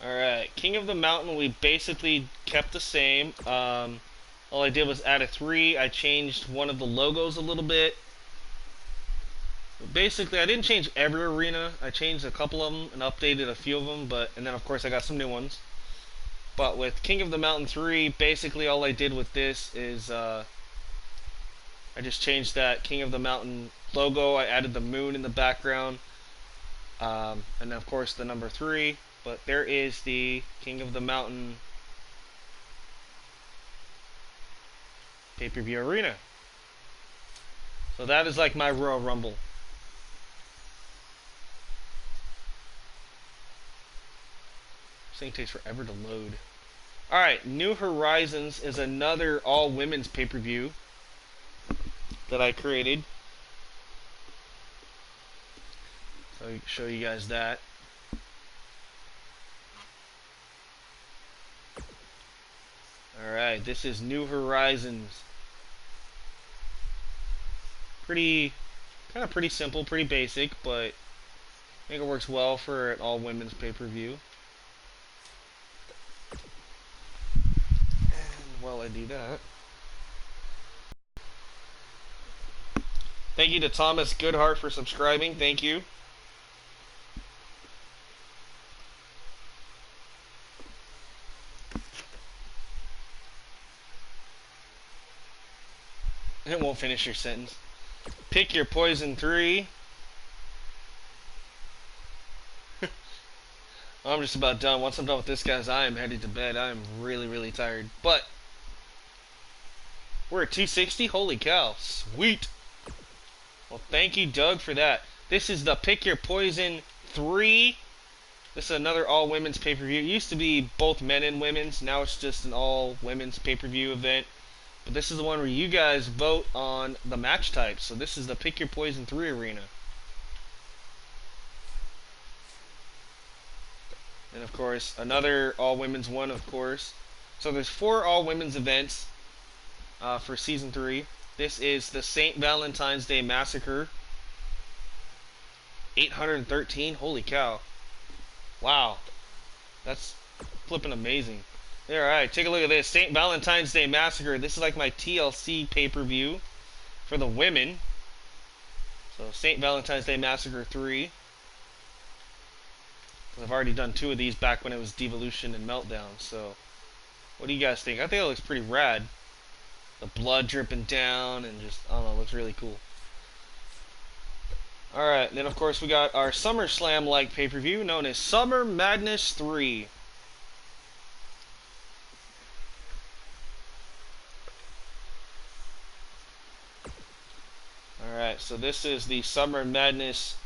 S1: Alright, King of the Mountain, we basically kept the same. All I did was add a 3. I changed one of the logos a little bit. Basically, I didn't change every arena. I changed a couple of them and updated a few of them, and then of course I got some new ones. But with King of the Mountain 3, basically all I did with this is I just changed that King of the Mountain logo. I added the moon in the background, and then of course the number 3. But there is the King of the Mountain pay-per-view arena. So that is like my Royal Rumble. This thing takes forever to load. Alright, New Horizons is another all-women's pay-per-view that I created. So show you guys that. Alright, this is New Horizons. Pretty simple, pretty basic, but I think it works well for an all-women's pay-per-view. And while I do that, thank you to Thomas Goodhart for subscribing. Thank you. It won't finish your sentence. Pick your poison 3. I'm just about done. Once I'm done with this, guys, I am headed to bed. I am really, really tired. But we're at 260. Holy cow. Sweet. Well, thank you, Doug, for that. This is the Pick Your Poison 3. This is another all-women's pay-per-view. It used to be both men and women's. Now it's just an all-women's pay-per-view event. But this is the one where you guys vote on the match types. So this is the Pick Your Poison 3 arena. And of course, another all-women's one, of course. So there's 4 all-women's events for Season 3. This is the St. Valentine's Day Massacre. 813. Holy cow. Wow. That's flipping amazing. Alright, take a look at this. St. Valentine's Day Massacre. This is like my TLC pay-per-view for the women. So, St. Valentine's Day Massacre 3. I've already done 2 of these back when it was Divalution and Meltdown. So, what do you guys think? I think it looks pretty rad. The blood dripping down and just, I don't know, it looks really cool. Alright, then of course we got our SummerSlam-like pay-per-view known as Summer Madness 3. Alright, so this is the Summer Madness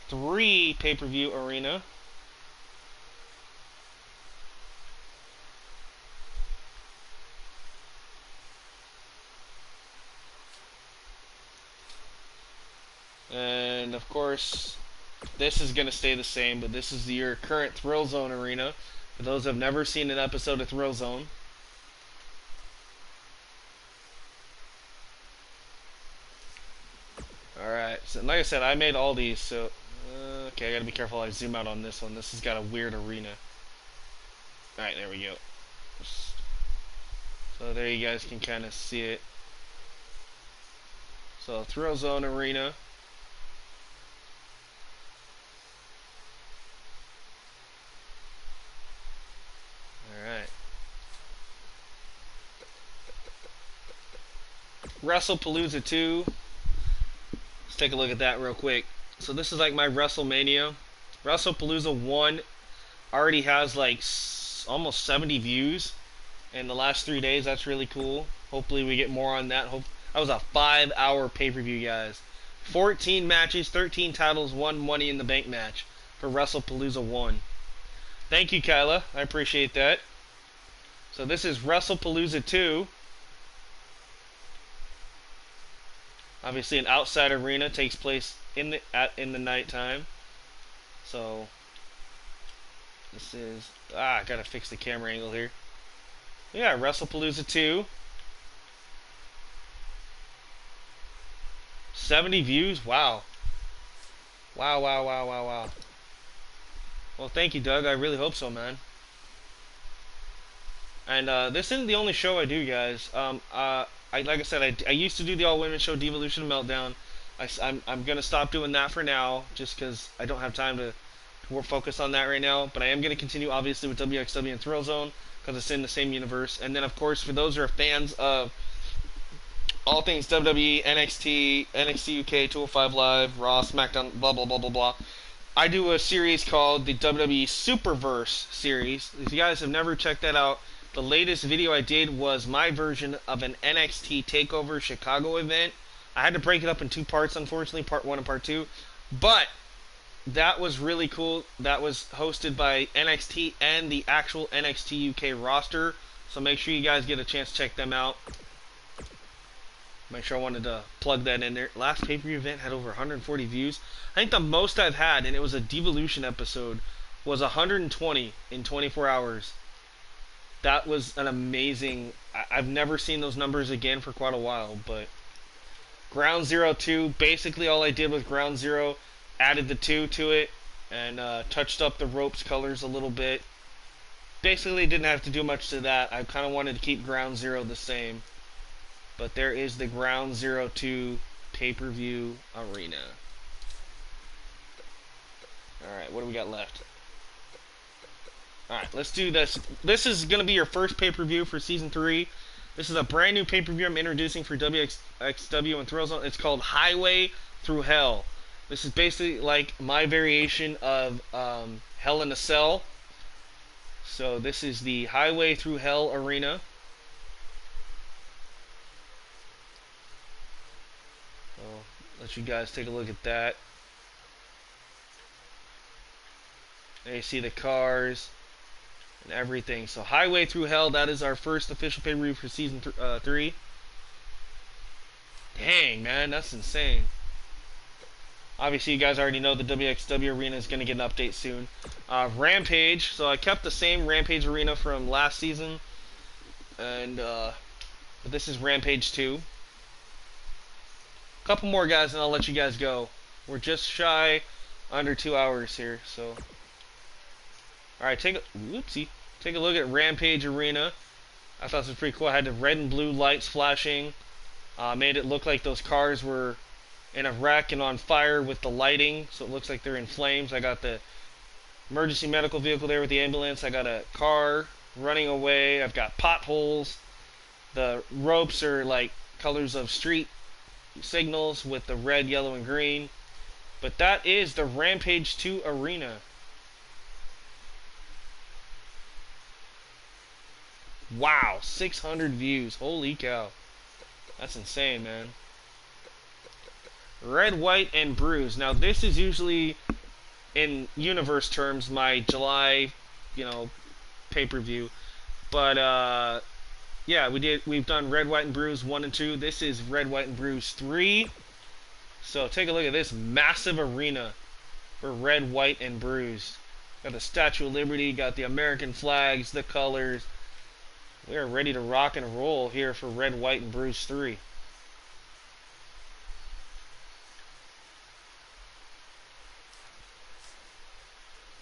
S1: 3 pay-per-view arena. And of course, this is going to stay the same, but this is your current Thrill Zone arena. For those who have never seen an episode of Thrill Zone. Alright, so like I said, I made all these, so... okay, I gotta be careful I zoom out on this one. This has got a weird arena. Alright, there we go. So there you guys can kind of see it. So, Thrill Zone arena. Alright. WrestlePalooza 2. Let's take a look at that real quick. So this is like my WrestleMania. WrestlePalooza 1 already has like almost 70 views in the last 3 days. That's really cool. Hopefully we get more on that. That was a 5-hour pay-per-view, guys. 14 matches, 13 titles, 1 Money in the Bank match for WrestlePalooza 1. Thank you, Kyla. I appreciate that. So this is WrestlePalooza 2. Obviously, an outside arena takes place in the nighttime. So this is I gotta fix the camera angle here. Yeah, WrestlePalooza 2. 70 views. Wow. Wow. Well, thank you, Doug. I really hope so, man. And this isn't the only show I do, guys. Like I said, I used to do the all-women show, Divalution and Meltdown. I'm going to stop doing that for now, just because I don't have time to focus on that right now. But I am going to continue, obviously, with WXW and Thrill Zone, because it's in the same universe. And then, of course, for those who are fans of all things WWE, NXT, NXT UK, 205 Live, Raw, SmackDown, blah, blah, blah, blah, blah, I do a series called the WWE Superverse series. If you guys have never checked that out, the latest video I did was my version of an NXT TakeOver Chicago event. I had to break it up in 2 parts, unfortunately, part 1 and part 2. But that was really cool. That was hosted by NXT and the actual NXT UK roster. So make sure you guys get a chance to check them out. Make sure I wanted to plug that in there. Last pay-per-view event had over 140 views. I think the most I've had, and it was a devalution episode, was 120 in 24 hours. That was an amazing... I've never seen those numbers again for quite a while, but... Ground Zero 2, basically all I did with Ground Zero, added the 2 to it, and touched up the ropes colors a little bit. Basically didn't have to do much to that. I kind of wanted to keep Ground Zero the same. But there is the Ground Zero 2 pay-per-view arena. Alright, what do we got left? Alright, let's do this. This is going to be your first pay-per-view for Season 3. This is a brand new pay-per-view I'm introducing for WXW and thrillzone. It's called Highway Through Hell. This is basically like my variation of Hell in a Cell. So this is the Highway Through Hell arena. Let you guys take a look at that. There you see the cars and everything. So Highway Through Hell, that is our first official pay-per-view for Season 3. Dang, man, that's insane. Obviously, you guys already know the WXW arena is going to get an update soon. Rampage, so I kept the same Rampage arena from last season. And, but this is Rampage 2. Couple more guys and I'll let you guys go. We're just shy under 2 hours here, so alright, take a look at Rampage Arena. I thought this was pretty cool. I had the red and blue lights flashing. Made it look like those cars were in a wreck and on fire with the lighting, so it looks like they're in flames. I got the emergency medical vehicle there with the ambulance. I got a car running away. I've got potholes. The ropes are like colors of street signals with the red, yellow, and green. But that is the Rampage 2 arena. Wow, 600 views. Holy cow. That's insane, man. Red, white, and bruise. Now this is usually, in universe terms, my July, pay-per-view. But yeah, we've done Red, White, and Bruise 1 and 2. This is Red, White, and Bruise 3. So take a look at this massive arena for Red, White, and Bruise. Got the Statue of Liberty, got the American flags, the colors. We are ready to rock and roll here for Red, White, and Bruise 3.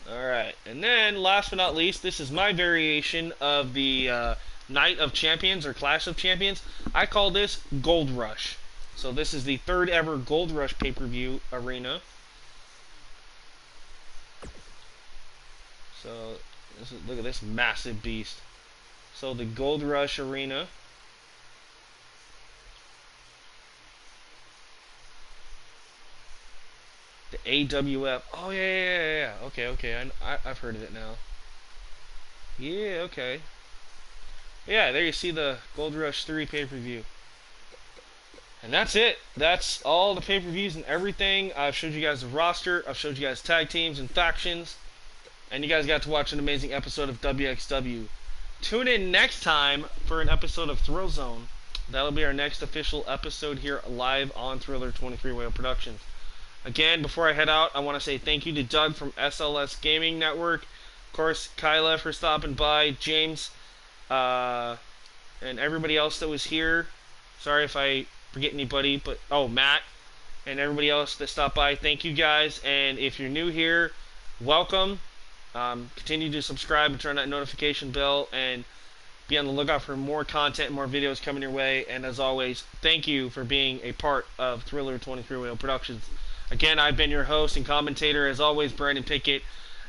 S1: Alright, and then last but not least, this is my variation of the Night of Champions or Clash of Champions. I call this Gold Rush. So this is the third ever Gold Rush pay-per-view arena. So look at this massive beast. So the Gold Rush arena. The AWF. Oh yeah. Okay. I've heard of it now. Yeah, okay. Yeah, there you see the Gold Rush 3 pay-per-view. And that's it. That's all the pay-per-views and everything. I've showed you guys the roster. I've showed you guys tag teams and factions. And you guys got to watch an amazing episode of WXW. Tune in next time for an episode of thrillzone. That'll be our next official episode here live on Thriller 23 Whale Productions. Again, before I head out, I want to say thank you to Doug from SLS Gaming Network. Of course, Kyla for stopping by. James, and everybody else that was here. Sorry if I forget anybody, but Matt and everybody else that stopped by. Thank you guys, and if you're new here, welcome. Continue to subscribe and turn that notification bell, and be on the lookout for more content and more videos coming your way. And as always, thank you for being a part of Thriller 23 Whale Productions. Again, I've been your host and commentator, as always, Brandon Pickett,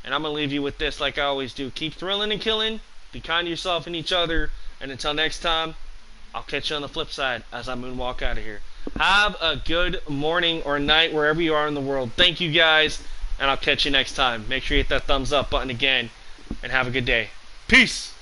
S1: and I'm going to leave you with this like I always do. Keep thrilling and killing, be kind to yourself and each other, and until next time, I'll catch you on the flip side as I moonwalk out of here. Have a good morning or night wherever you are in the world. Thank you guys, and I'll catch you next time. Make sure you hit that thumbs up button again, and have a good day. Peace!